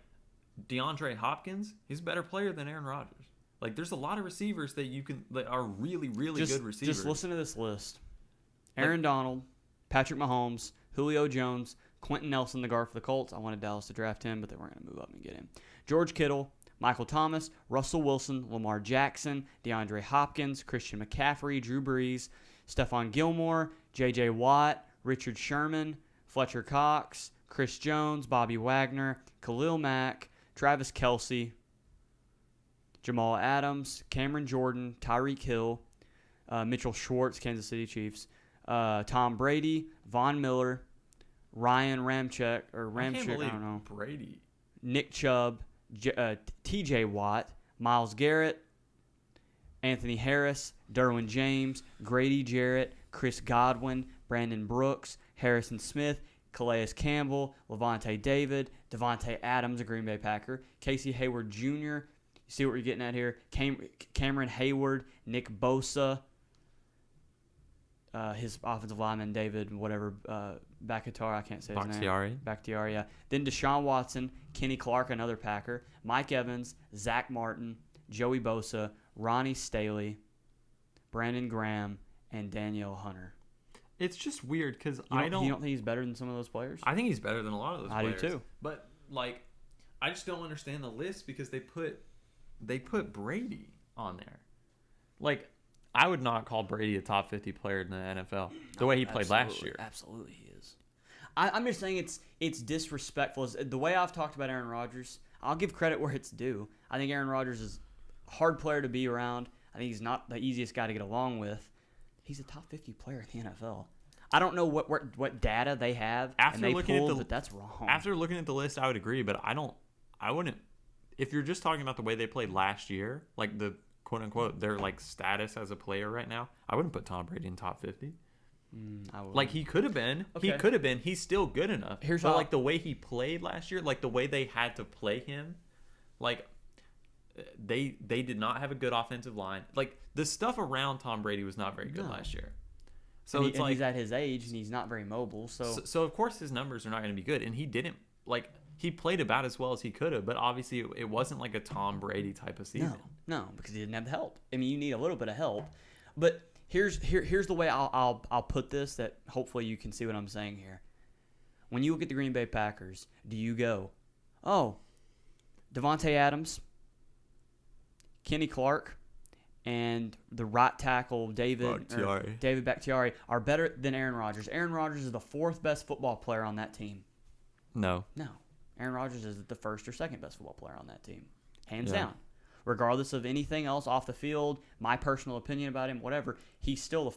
DeAndre Hopkins, he's a better player than Aaron Rodgers. Like there's a lot of receivers that are really, really good receivers. Just listen to this list: Aaron Donald, Patrick Mahomes, Julio Jones, Quentin Nelson, the guard for the Colts. I wanted Dallas to draft him, but they weren't going to move up and get him. George Kittle, Michael Thomas, Russell Wilson, Lamar Jackson, DeAndre Hopkins, Christian McCaffrey, Drew Brees, Stephon Gilmore, J.J. Watt, Richard Sherman, Fletcher Cox, Chris Jones, Bobby Wagner, Khalil Mack, Travis Kelce, Jamal Adams, Cameron Jordan, Tyreek Hill, Mitchell Schwartz, Kansas City Chiefs, Tom Brady, Von Miller, Ryan Ramczyk, I don't know, Brady. Nick Chubb, T.J. Watt, Myles Garrett, Anthony Harris, Derwin James, Grady Jarrett, Chris Godwin, Brandon Brooks, Harrison Smith, Calais Campbell, Levante David, Devontae Adams, a Green Bay Packer, Casey Hayward Jr., see what we're getting at here, Cameron Hayward, Nick Bosa, his offensive lineman, David, whatever, Bakhtiari, I can't say his name. Bakhtiari, yeah. Then Deshaun Watson, Kenny Clark, another Packer, Mike Evans, Zach Martin, Joey Bosa, Ronnie Staley, Brandon Graham, and Danielle Hunter. It's just weird because You don't think he's better than some of those players? I think he's better than a lot of those I players. do too. But like, I just don't understand the list because they put Brady on there. Like, I would not call Brady a top 50 player in the NFL the way he played last year. Absolutely, he is. I'm just saying it's disrespectful. The way I've talked about Aaron Rodgers, I'll give credit where it's due. I think Aaron Rodgers is a hard player to be around. I think he's not the easiest guy to get along with. He's a top 50 player in the NFL. I don't know what data they have but that's wrong. After looking at the list, I would agree, but I wouldn't. If you're just talking about the way they played last year, like the quote unquote their like status as a player right now, I wouldn't put Tom Brady in top 50. Like he could have been. Okay. He could have been. He's still good enough. Here's but how- like the way he played last year, like the way they had to play him, like they did not have a good offensive line. Like the stuff around Tom Brady was not very good No. last year. So and it's like he's at his age and he's not very mobile. so of course his numbers are not going to be good, and he didn't like he played about as well as he could have, but obviously it wasn't like a Tom Brady type of season. No, because he didn't have the help. I mean, you need a little bit of help. But here's the way I'll put this that hopefully you can see what I'm saying here. When you look at the Green Bay Packers, do you go, oh, Devontae Adams, Kenny Clark, and the right tackle David Bakhtiari are better than Aaron Rodgers? Aaron Rodgers is the fourth best football player on that team. No. Aaron Rodgers is the first or second best football player on that team, hands Yeah. down. Regardless of anything else off the field, my personal opinion about him, whatever, he's still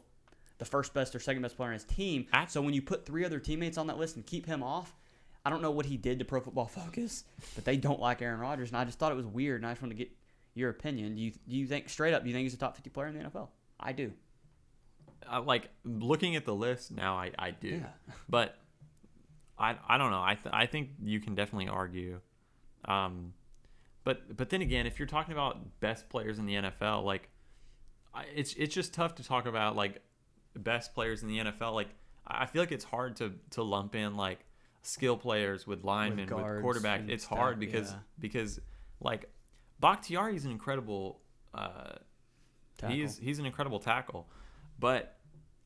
the first best or second best player on his team. So when you put three other teammates on that list and keep him off, I don't know what he did to Pro Football Focus, but they don't like Aaron Rodgers, and I just thought it was weird, and I just wanted to get your opinion. Do you think, straight up, do you think he's a top 50 player in the NFL? I do. Like looking at the list now, I do. Yeah. But I don't know. I think you can definitely argue. But then again, if you're talking about best players in the NFL, like it's just tough to talk about like best players in the NFL. Like I feel like it's hard to lump in like skill players with linemen, with quarterback. It's hard because like Bakhtiari is an incredible he's an incredible tackle, but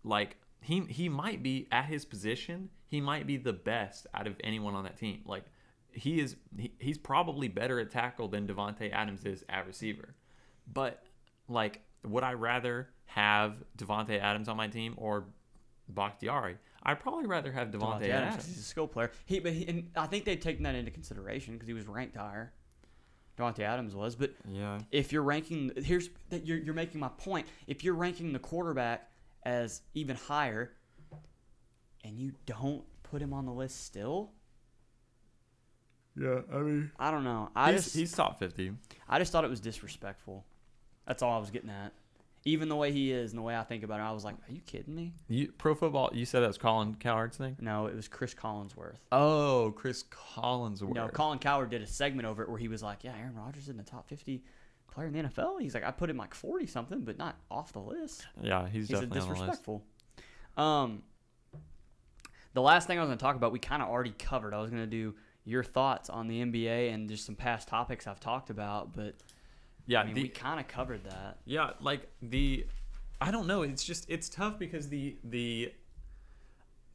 like he might be at his position, he might be the best out of anyone on that team. Like he's probably better at tackle than Devontae Adams is at receiver. But like, would I rather have Devontae Adams on my team or Bakhtiari? I'd probably rather have Devontae Adams. He's a skill player. And I think they've taken that into consideration because he was ranked higher. Devontae Adams was, but yeah. If you're ranking, you're making my point. If you're ranking the quarterback as even higher, and you don't put him on the list still, yeah, I mean, I don't know. He's top 50. I just thought it was disrespectful. That's all I was getting at. Even the way he is and the way I think about it, I was like, "Are you kidding me?" Pro Football. You said that was Colin Cowherd's thing. No, it was Chris Collinsworth. Oh, Chris Collinsworth. No, Colin Cowherd did a segment over it where he was like, "Yeah, Aaron Rodgers is in the top 50 player in the NFL." He's like, "I put him like 40 something, but not off the list." Yeah, he's definitely disrespectful. The last thing I was going to talk about, we kind of already covered. I was going to do your thoughts on the NBA and just some past topics I've talked about, but yeah, I mean, we kind of covered that. Yeah, like I don't know. It's tough because the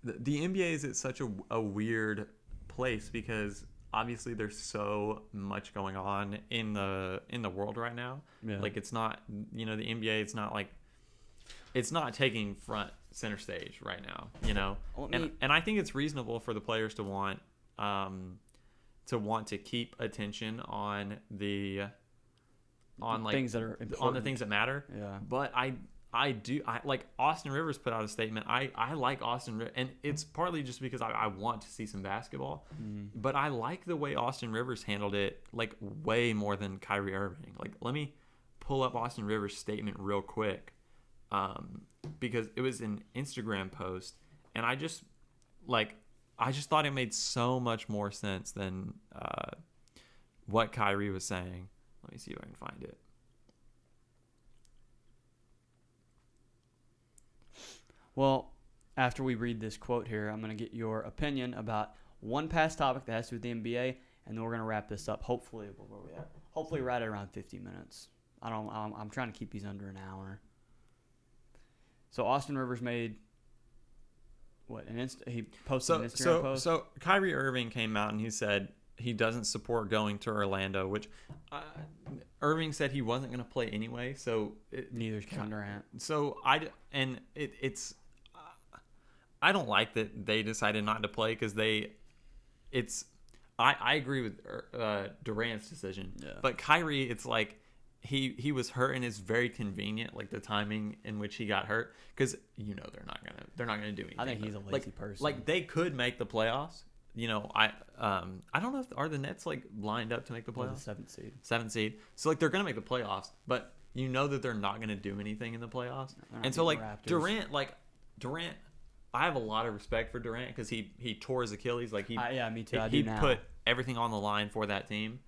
NBA is at such a weird place because obviously there's so much going on in the world right now. Yeah. Like it's not, the NBA. It's not like it's not taking front center stage right now. Well, and I think it's reasonable for the players to want to keep attention on the things that are important. on the things that matter. Yeah. But I like Austin Rivers put out a statement. I like Austin Rivers, and it's partly just because I want to see some basketball. But I like the way Austin Rivers handled it, like way more than Kyrie Irving. Like, let me pull up Austin Rivers' statement real quick, because it was an Instagram post, and I just thought it made so much more sense than what Kyrie was saying. Let me see if I can find it. Well, after we read this quote here, I'm going to get your opinion about one past topic that has to do with the NBA, and then we're going to wrap this up. Hopefully, where are we at? Hopefully, right at around 50 minutes. I'm trying to keep these under an hour. So Austin Rivers made he posted an Instagram post. So Kyrie Irving came out and he said he doesn't support going to Orlando, which Irving said he wasn't going to play anyway. So neither is Kevin Durant. So I don't like that they decided not to play because I agree with Durant's decision. Yeah. But Kyrie, it's like he was hurt and it's very convenient, like the timing in which he got hurt, because they're not gonna do anything. I think he's a lazy person. Like they could make the playoffs. I don't know if are the Nets like lined up to make the playoffs. The 7th seed. 7th seed. So like they're gonna make the playoffs, but you know that they're not going to do anything in the playoffs. They're not And so, like, beating Raptors. Durant, I have a lot of respect for Durant because he tore his Achilles. Like, Yeah, me too. I he do now. put everything on the line for that team,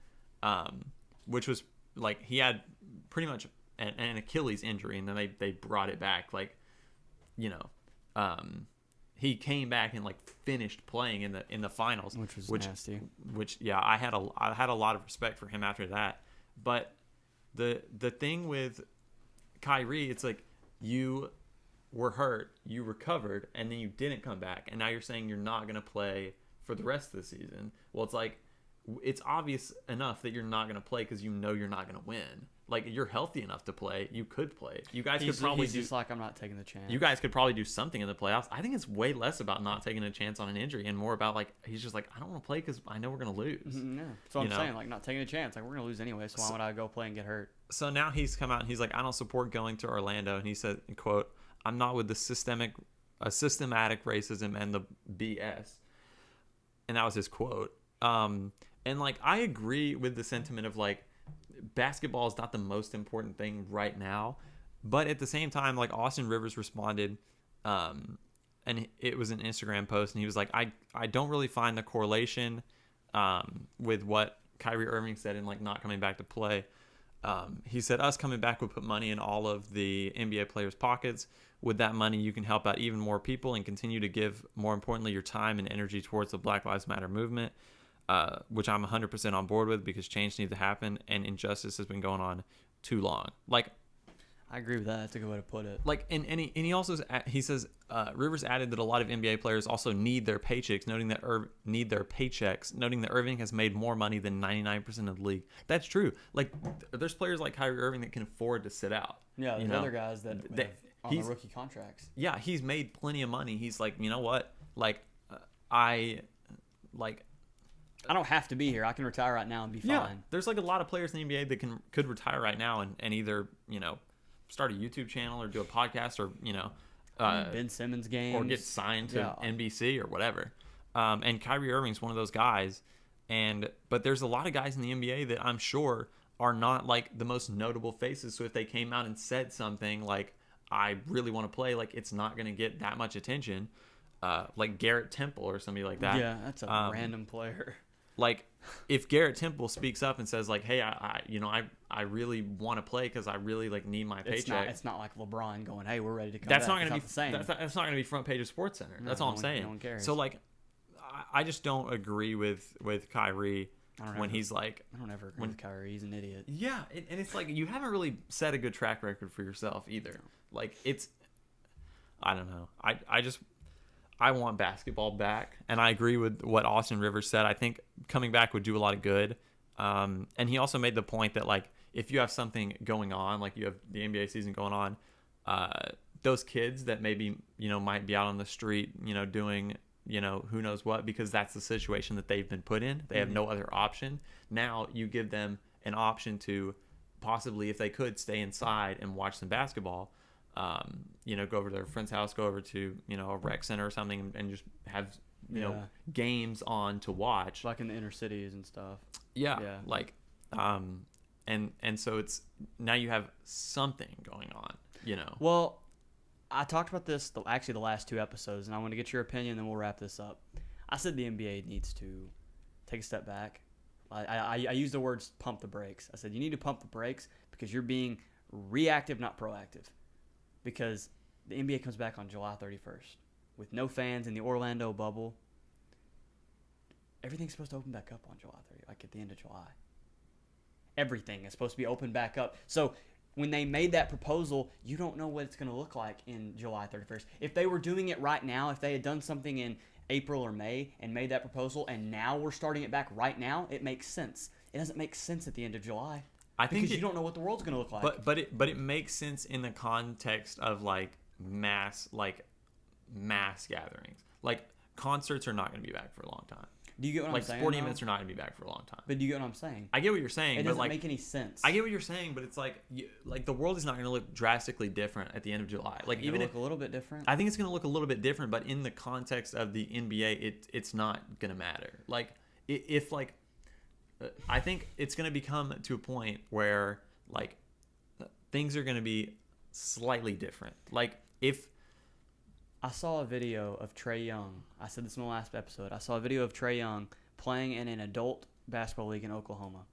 which was, like, he had pretty much an Achilles injury, and then they brought it back. Like, you know, he came back and, like, finished playing in the finals, Which was nasty. Which, yeah, I had a lot of respect for him after that. But the thing with Kyrie, it's like you were hurt, you recovered, and then you didn't come back, and now you're saying you're not going to play for the rest of the season. Well, it's like, it's obvious enough that you're not going to play because you know you're not going to win. Like, you're healthy enough to play. You could play. You guys could probably he's just like, I'm not taking the chance. You guys could probably do something in the playoffs. I think it's way less about not taking a chance on an injury and more about, like, he's just like, I don't want to play because I know we're going to lose. Yeah. So I'm saying, like, not taking a chance. Like, we're going to lose anyway, so why would I go play and get hurt? So now he's come out and he's like, I don't support going to Orlando. And he said, quote, I'm not with the systematic racism and the BS. And that was his quote. And, like, I agree with the sentiment of, like, basketball is not the most important thing right now. But at the same time, like, Austin Rivers responded, and it was an Instagram post, and he was like, I don't really find the correlation with what Kyrie Irving said and, like, not coming back to play. He said, us coming back would put money in all of the NBA players' pockets. With that money, you can help out even more people and continue to give, more importantly, your time and energy towards the Black Lives Matter movement, which I'm 100% on board with because change needs to happen and injustice has been going on too long. Like, I agree with that. That's a good way to put it. Like, and he also says Rivers added that a lot of NBA players also need their paychecks, noting that Irving has made more money than 99% of the league. That's true. Like, there's players like Kyrie Irving that can afford to sit out. Yeah, there's other guys that on the rookie contracts. Yeah, he's made plenty of money. He's like, you know what? Like, I don't have to be here. I can retire right now and be fine. There's like a lot of players in the NBA that could retire right now and either, you know, start a YouTube channel or do a podcast or, you know, Ben Simmons games or get signed to NBC or whatever. And Kyrie Irving's one of those guys. But there's a lot of guys in the NBA that I'm sure are not like the most notable faces. So if they came out and said something like, I really want to play, like, it's not going to get that much attention. Like Garrett Temple or somebody like that. Yeah, that's a random player. Like, if Garrett Temple speaks up and says, like, hey, I really want to play because I really, like, need my paycheck. It's not like LeBron going, hey, we're ready to come that's back. not going to be the same. That's not going to be front page of SportsCenter. No, that's all I'm saying. No one cares. So, like, I just don't agree with Kyrie when he's like. I don't ever agree with Kyrie. He's an idiot. Yeah, and it's like you haven't really set a good track record for yourself either. Like, it's. I don't know. I want basketball back, and I agree with what Austin Rivers said. I think coming back would do a lot of good. And he also made the point that, like, if you have something going on, like you have the NBA season going on, those kids that maybe, you know, might be out on the street, you know, doing, you know, who knows what, because that's the situation that they've been put in. They have no other option. Now you give them an option to possibly, if they could, stay inside and watch some basketball. You know, go over to their friend's house, go over to, you know, a rec center or something and just have, you know, games on to watch. Like in the inner cities and stuff. Yeah. Like, and so it's, now you have something going on, you know. Well, I talked about this, the last two episodes, and I want to get your opinion, then we'll wrap this up. I said the NBA needs to take a step back. I used the words pump the brakes. I said you need to pump the brakes because you're being reactive, not proactive. Because the NBA comes back on July 31st with no fans in the Orlando bubble. Everything's supposed to open back up on July 30th, like at the end of July. Everything is supposed to be opened back up. So when they made that proposal, you don't know what it's going to look like in July 31st. If they were doing it right now, if they had done something in April or May and made that proposal, and now we're starting it back right now, it makes sense. It doesn't make sense at the end of July. I think because you don't know what the world's going to look like. But it makes sense in the context of like mass gatherings. Like concerts are not going to be back for a long time. Do you get what I'm saying? Like sporting events are not going to be back for a long time. But do you get what I'm saying? I get what you're saying. It but doesn't make any sense. I get what you're saying, but it's like the world is not going to look drastically different at the end of July. Like even look a little bit different. I think it's going to look a little bit different, but in the context of the NBA, it's not going to matter. Like if I think it's going to become to a point where like things are going to be slightly different. Like if I saw a video of Trae Young. I said this in the last episode. I saw a video of Trae Young playing in an adult basketball league in Oklahoma,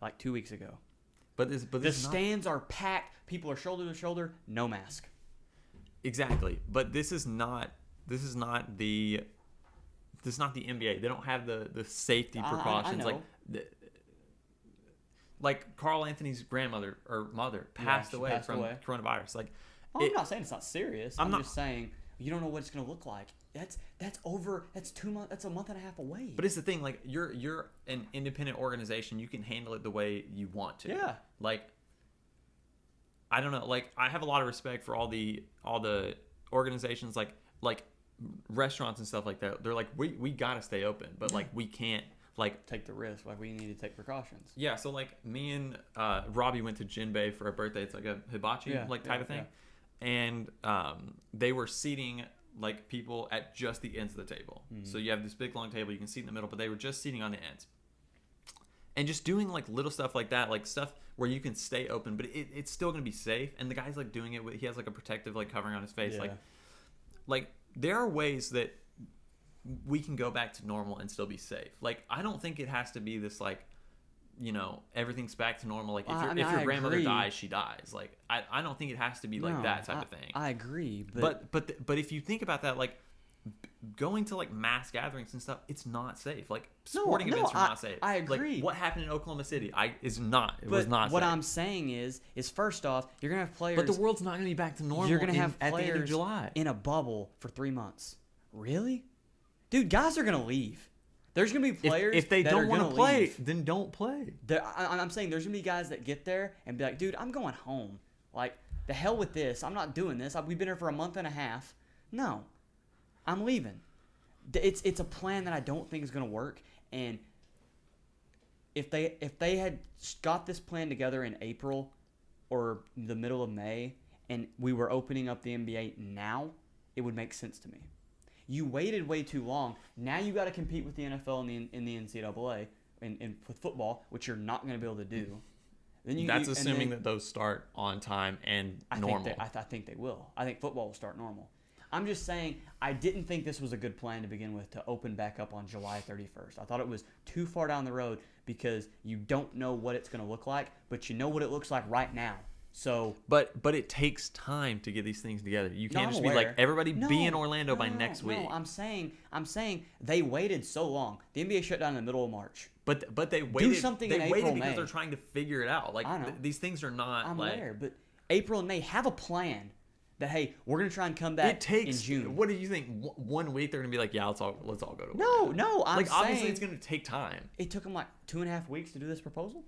like 2 weeks ago. but The stands are packed. People are shoulder to shoulder. No mask. exactly. But this is not the NBA. They don't have the safety precautions. I know. Like Carl Anthony's grandmother or mother passed away from coronavirus. Like, I'm not saying it's not serious. I'm just saying you don't know what it's going to look like. That's 2 months. That's a month and a half away. But it's the thing. Like, you're an independent organization. You can handle it the way you want to. Yeah. Like, I don't know. Like, I have a lot of respect for all the organizations like restaurants and stuff like that. They're like, we gotta stay open, but like we can't like take the risk. Like, we need to take precautions. Yeah, so like me and Robbie went to Jinbei for a birthday. It's like a hibachi type of thing, and they were seating like people at just the ends of the table. Mm-hmm. So you have this big long table, you can seat in the middle, but they were just seating on the ends, and just doing like little stuff like that, like stuff where you can stay open, but it's still gonna be safe. And the guy's like doing it with, he has like a protective like covering on his face, like there are ways that we can go back to normal and still be safe. Like, I don't think it has to be this, like, you know, everything's back to normal. Like, if your grandmother dies, she dies. Like, I don't think it has to be like that type of thing. I agree. But if you think about that, like, going to, like, mass gatherings and stuff, it's not safe. Like, sporting events are not safe. I agree. Like, what happened in Oklahoma City was not what safe. I'm saying is first off, you're going to have players. But the world's not going to be back to normal. You're going to have at the end of players July in a bubble for 3 months. Really? Dude, guys are going to leave. There's going to be players if they that don't want to play, leave. then don't play. I'm saying there's going to be guys that get there and be like, dude, I'm going home. Like, the hell with this. I'm not doing this. We've been here for a month and a half. No. I'm leaving. It's a plan that I don't think is going to work. And if they had got this plan together in April or the middle of May and we were opening up the NBA now, it would make sense to me. You waited way too long. Now you got to compete with the NFL and in the NCAA and with football, which you're not going to be able to do. That's assuming that those start on time and normal. I think they will. I think football will start normal. I'm just saying I didn't think this was a good plan to begin with to open back up on July 31st. I thought it was too far down the road because you don't know what it's going to look like, but you know what it looks like right now. So, but it takes time to get these things together. You can't just be like, everybody be in Orlando by next week. No, I'm saying they waited so long. The NBA shut down in the middle of March. But they waited. Do something in April, because May. they're trying to figure it out. Like, these things are not. I'm like, aware, but April and May have a plan. That, hey, we're gonna try and come back in June. What do you think? 1 week they're gonna be like, yeah, let's all go to work. No, I'm saying obviously it's gonna take time. It took them like 2.5 weeks to do this proposal.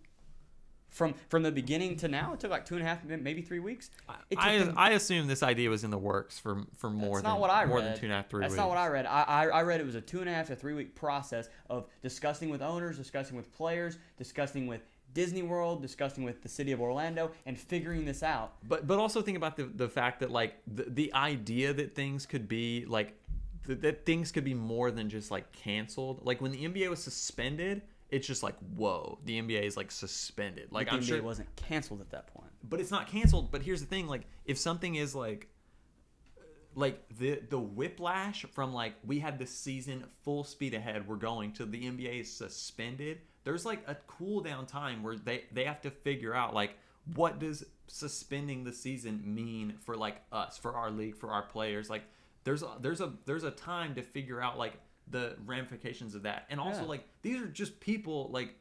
From the beginning to now, it took like 2.5, maybe 3 weeks. I assume this idea was in the works for more than 2.5, 3 weeks. That's not what I read. I read it was a 2.5 to 3 week process of discussing with owners, discussing with players, discussing with Disney World, discussing with the city of Orlando, and figuring this out. But also think about the fact that like the idea that things could be like that things could be more than just like canceled. Like when the NBA was suspended, it's just like, whoa, the NBA is like suspended. Like but the I'm NBA sure wasn't canceled at that point. But it's not canceled. But here's the thing: like if something is like the whiplash from like we had this season full speed ahead, we're going to the NBA is suspended. There's like a cool down time where they have to figure out like what does suspending the season mean for like us, for our league, for our players. Like there's a time to figure out like the ramifications of that. And also like these are just people like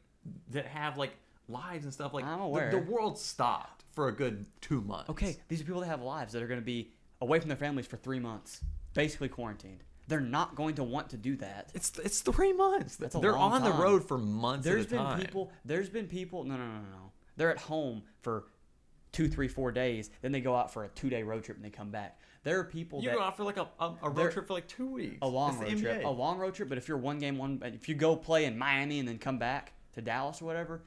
that have like lives and stuff. Like I'm aware. The world stopped for a good 2 months. Okay, these are people that have lives that are going to be away from their families for 3 months, basically quarantined. They're not going to want to do that. It's 3 months. They're on the road for months at a time. There's been people. No. They're at home for 2, 3, 4 days. Then they go out for a 2-day road trip and they come back. There are people you go out for like a road trip for like 2 weeks. A long road trip. But if you're if you go play in Miami and then come back to Dallas or whatever,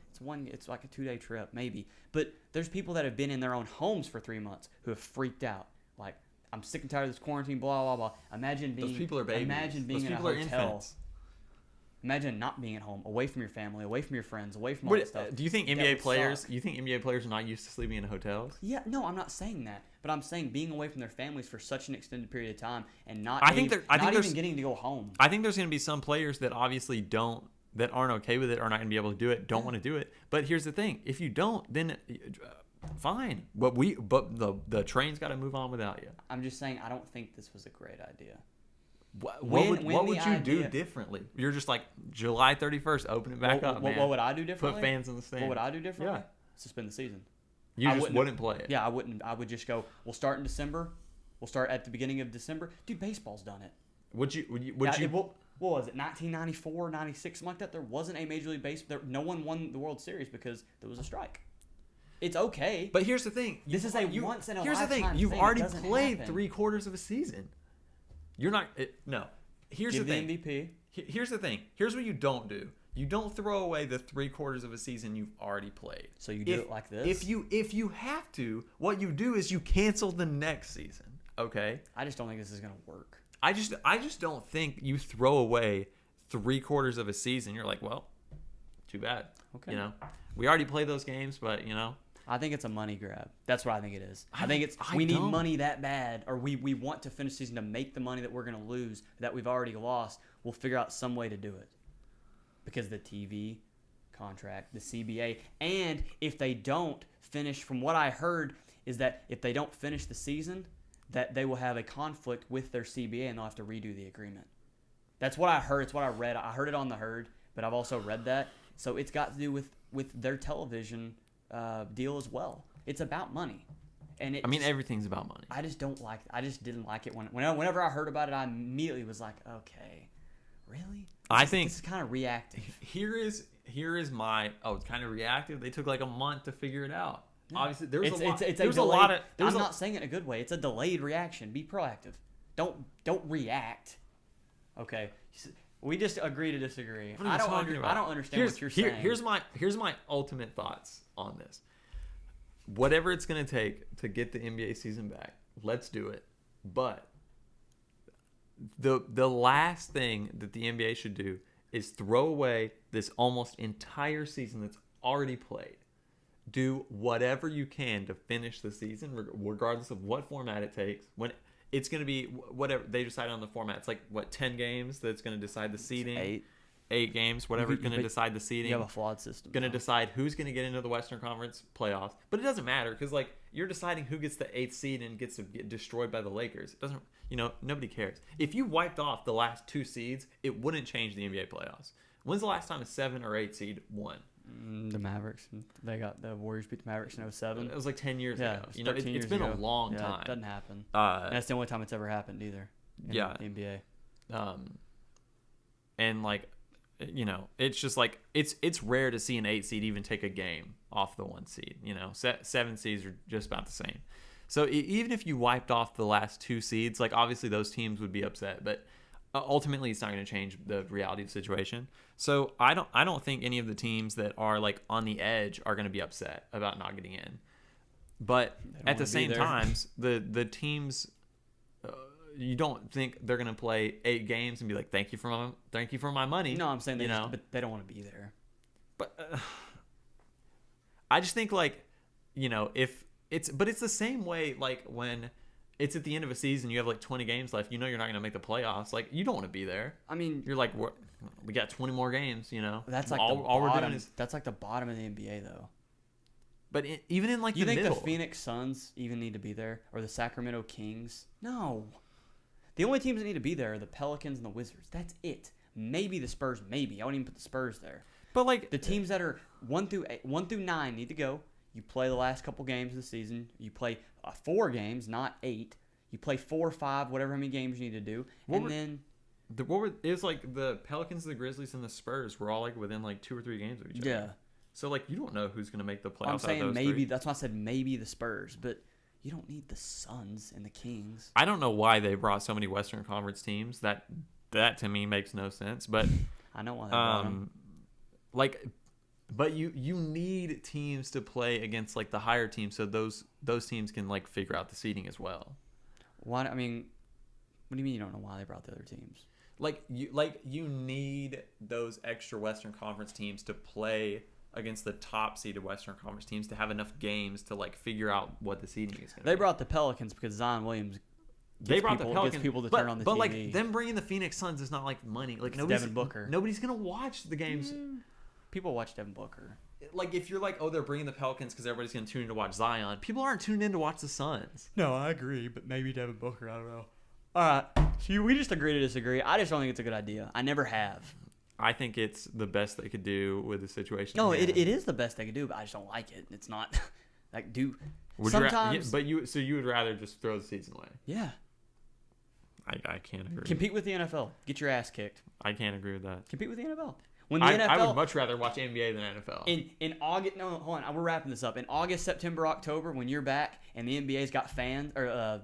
it's like a 2-day trip maybe. But there's people that have been in their own homes for 3 months who have freaked out. Like, I'm sick and tired of this quarantine, blah, blah, blah. Imagine being those people are babies. Imagine being those in a people hotel. Are infants. Imagine not being at home, away from your family, away from your friends, away from all that stuff. Do you think That NBA would players? suck. You think NBA players are not used to sleeping in hotels? Yeah, no, I'm not saying that, but I'm saying being away from their families for such an extended period of time and not I think even there's getting to go home. I think there's going to be some players that obviously that aren't okay with it, are not going to be able to do it, don't want to do it. But here's the thing: if you don't, then fine. But the train's got to move on without you. I'm just saying I don't think this was a great idea. What When would the you do idea- differently? You're just like July 31st, open it back up, man. What would I do differently? Put fans in the stands. What would I do differently? Yeah. Suspend the season. You I just wouldn't play it. Yeah, I wouldn't. I would just go. We'll start in December. We'll start at the beginning of December. Dude, baseball's done it. Would you? What was it? 1994, 96, something like that. There wasn't a Major League Baseball. No one won the World Series because there was a strike. It's okay. But here's the thing. This is a once in a Here's the thing. lifetime You've thing. already It doesn't played happen. 3/4 of a season. You're not. No. Here's Give the thing. the MVP. Here's the thing. Here's what you don't do. You don't throw away the 3/4 of a season you've already played. So you do it like this? If you have to, what you do is you cancel the next season. Okay. I just don't think this is gonna work. I just don't think you throw away 3/4 of a season. You're like, well, too bad. Okay. You know, we already played those games, but you know. I think it's a money grab. That's what I think it is. I I think it's I we need don't. money that bad, or we want to finish the season to make the money that we're gonna lose that we've already lost. We'll figure out some way to do it because the TV contract, the CBA, and if they don't finish, from what I heard, is that if they don't finish the season, that they will have a conflict with their CBA and they'll have to redo the agreement. That's what I heard. It's what I read. I heard it on the herd, but I've also read that. So it's got to do with their television deal as well. It's about money, and Everything's about money. I just don't like. I just didn't like it whenever I heard about it. I immediately was like, okay, really? I think this is kind of reactive. here is my it's kind of reactive. They took like a month to figure it out. Yeah. Obviously, there's It's a lot. a There's a delayed- lot of. I'm not saying it in a good way. It's a delayed reaction. Be proactive. Don't react. Okay. We just agree to disagree. What are you talking about? I don't understand what you're saying. Here's my ultimate thoughts on this. Whatever it's going to take to get the NBA season back, let's do it. But the last thing that the NBA should do is throw away this almost entire season that's already played. Do whatever you can to finish the season, regardless of what format it takes. When it's going to be whatever they decide on the format. It's like 10 games that's going to decide the seeding. 8 games, whatever, going to decide the seeding. You have a flawed system. Going to decide who's going to get into the Western Conference playoffs. But it doesn't matter because like you're deciding who gets the 8th seed and gets to get destroyed by the Lakers. It doesn't, nobody cares. If you wiped off the last 2 seeds, it wouldn't change the NBA playoffs. When's the last time a 7 or 8 seed won? The Mavericks. They got the Warriors beat the Mavericks in 07. It was like 10 years Yeah, ago. it was 13 It's years been ago. a long Yeah, time. It doesn't happen. And that's the only time it's ever happened either. In Yeah. the NBA. And like, it's just like it's rare to see an 8 seed even take a game off the 1 seed. 7 seeds are just about the same. So even if you wiped off the last 2 seeds, like obviously those teams would be upset, but ultimately it's not going to change the reality of the situation. So I don't think any of the teams that are like on the edge are going to be upset about not getting in. But at the same times, the teams, you don't think they're going to play 8 games and be like, thank you for my money. No, I'm saying but they don't want to be there. But I just think like, if it's the same way like when it's at the end of a season, you have like 20 games left. You're not going to make the playoffs. Like you don't want to be there. I mean, you're like, we got 20 more games. That's like all we're doing is that's like the bottom of the NBA though. But even in like you think middle, the Phoenix Suns even need to be there or the Sacramento Kings? No. The only teams that need to be there are the Pelicans and the Wizards. That's it. Maybe the Spurs. Maybe I wouldn't even put the Spurs there. But like the teams that are 1 through 9 need to go. You play the last couple games of the season. You play 4 games, not 8. You play 4 or 5, whatever how many games you need to do, it was like the Pelicans, the Grizzlies, and the Spurs were all like within like 2 or 3 games of each other. Yeah. So like you don't know who's gonna make the playoffs. I'm saying out of those maybe 3. that's why I said maybe the Spurs, but you don't need the Suns and the Kings. I don't know why they brought so many Western Conference teams. That to me makes no sense. But I know why they brought them. But you need teams to play against like the higher teams, so those teams can like figure out the seeding as well. Why? I mean, what do you mean you don't know why they brought the other teams? you need those extra Western Conference teams to play against the top seeded Western Conference teams to have enough games to like figure out what the seeding is going to be. They brought the Pelicans because Zion Williams the Pelicans, gets people to but, turn on the but TV. like them bringing the Phoenix Suns is not like money. Like Devin Booker. Nobody's gonna watch the games. People watch Devin Booker. Like if you're like, oh, they're bringing the Pelicans because everybody's gonna tune in to watch Zion. People aren't tuned in to watch the Suns. No, I agree, but maybe Devin Booker. I don't know. All right, so we just agree to disagree. I just don't think it's a good idea. I never have. I think it's the best they could do with the situation. No, it is the best they could do, but I just don't like it. It's not like sometimes. But you would rather just throw the season away. Yeah. I can't agree. Compete with the NFL. Get your ass kicked. I can't agree with that. Compete with the NFL. When the NFL, I would much rather watch NBA than NFL. In August, no, hold on, we're wrapping this up. In August, September, October, when you're back and the NBA's got fans, or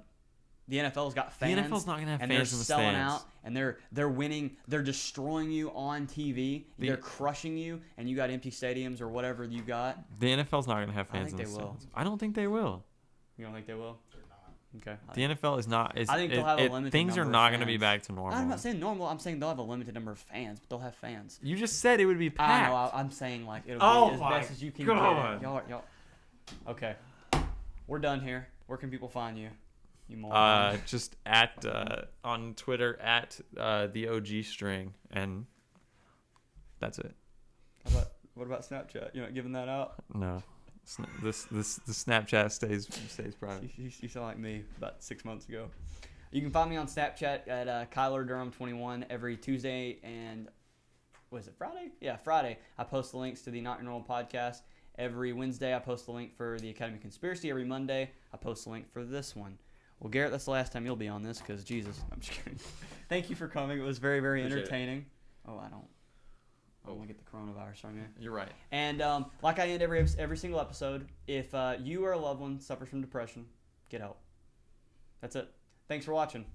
the NFL's got fans, the NFL's not gonna have and fans they're in the selling stands. out, and they're winning, they're destroying you on TV, they're crushing you, and you got empty stadiums or whatever you got. The NFL's not gonna have fans in the think they will. stands. I don't think they will. You don't think they will? They're not. Okay. The NFL is not. I think they'll have a limited things are number of not going to be fans. back to normal. I'm not saying normal. I'm saying they'll have a limited number of fans, but they'll have fans. You just said it would be I packed. know. I'm saying like it'll Oh be as my best as you can God. get. Y'all. Okay. We're done here. Where can people find you? You moron. Just at on Twitter at the OG string, and that's it. What about Snapchat? You're not giving that out? No, the Snapchat stays private. You sound like me about 6 months ago. You can find me on Snapchat at Kyler Durham 21 every Tuesday and was it Friday? Yeah, Friday. I post the links to the Not Your Normal podcast. Every Wednesday, I post the link for the Academy Conspiracy. Every Monday, I post the link for this one. Well, Garrett, that's the last time you'll be on this because, Jesus, I'm just kidding. Thank you for coming. It was very, very entertaining. Oh, I don't want to get the coronavirus from you. You're right. And like I end every single episode, if you or a loved one suffers from depression, get help. That's it. Thanks for watching.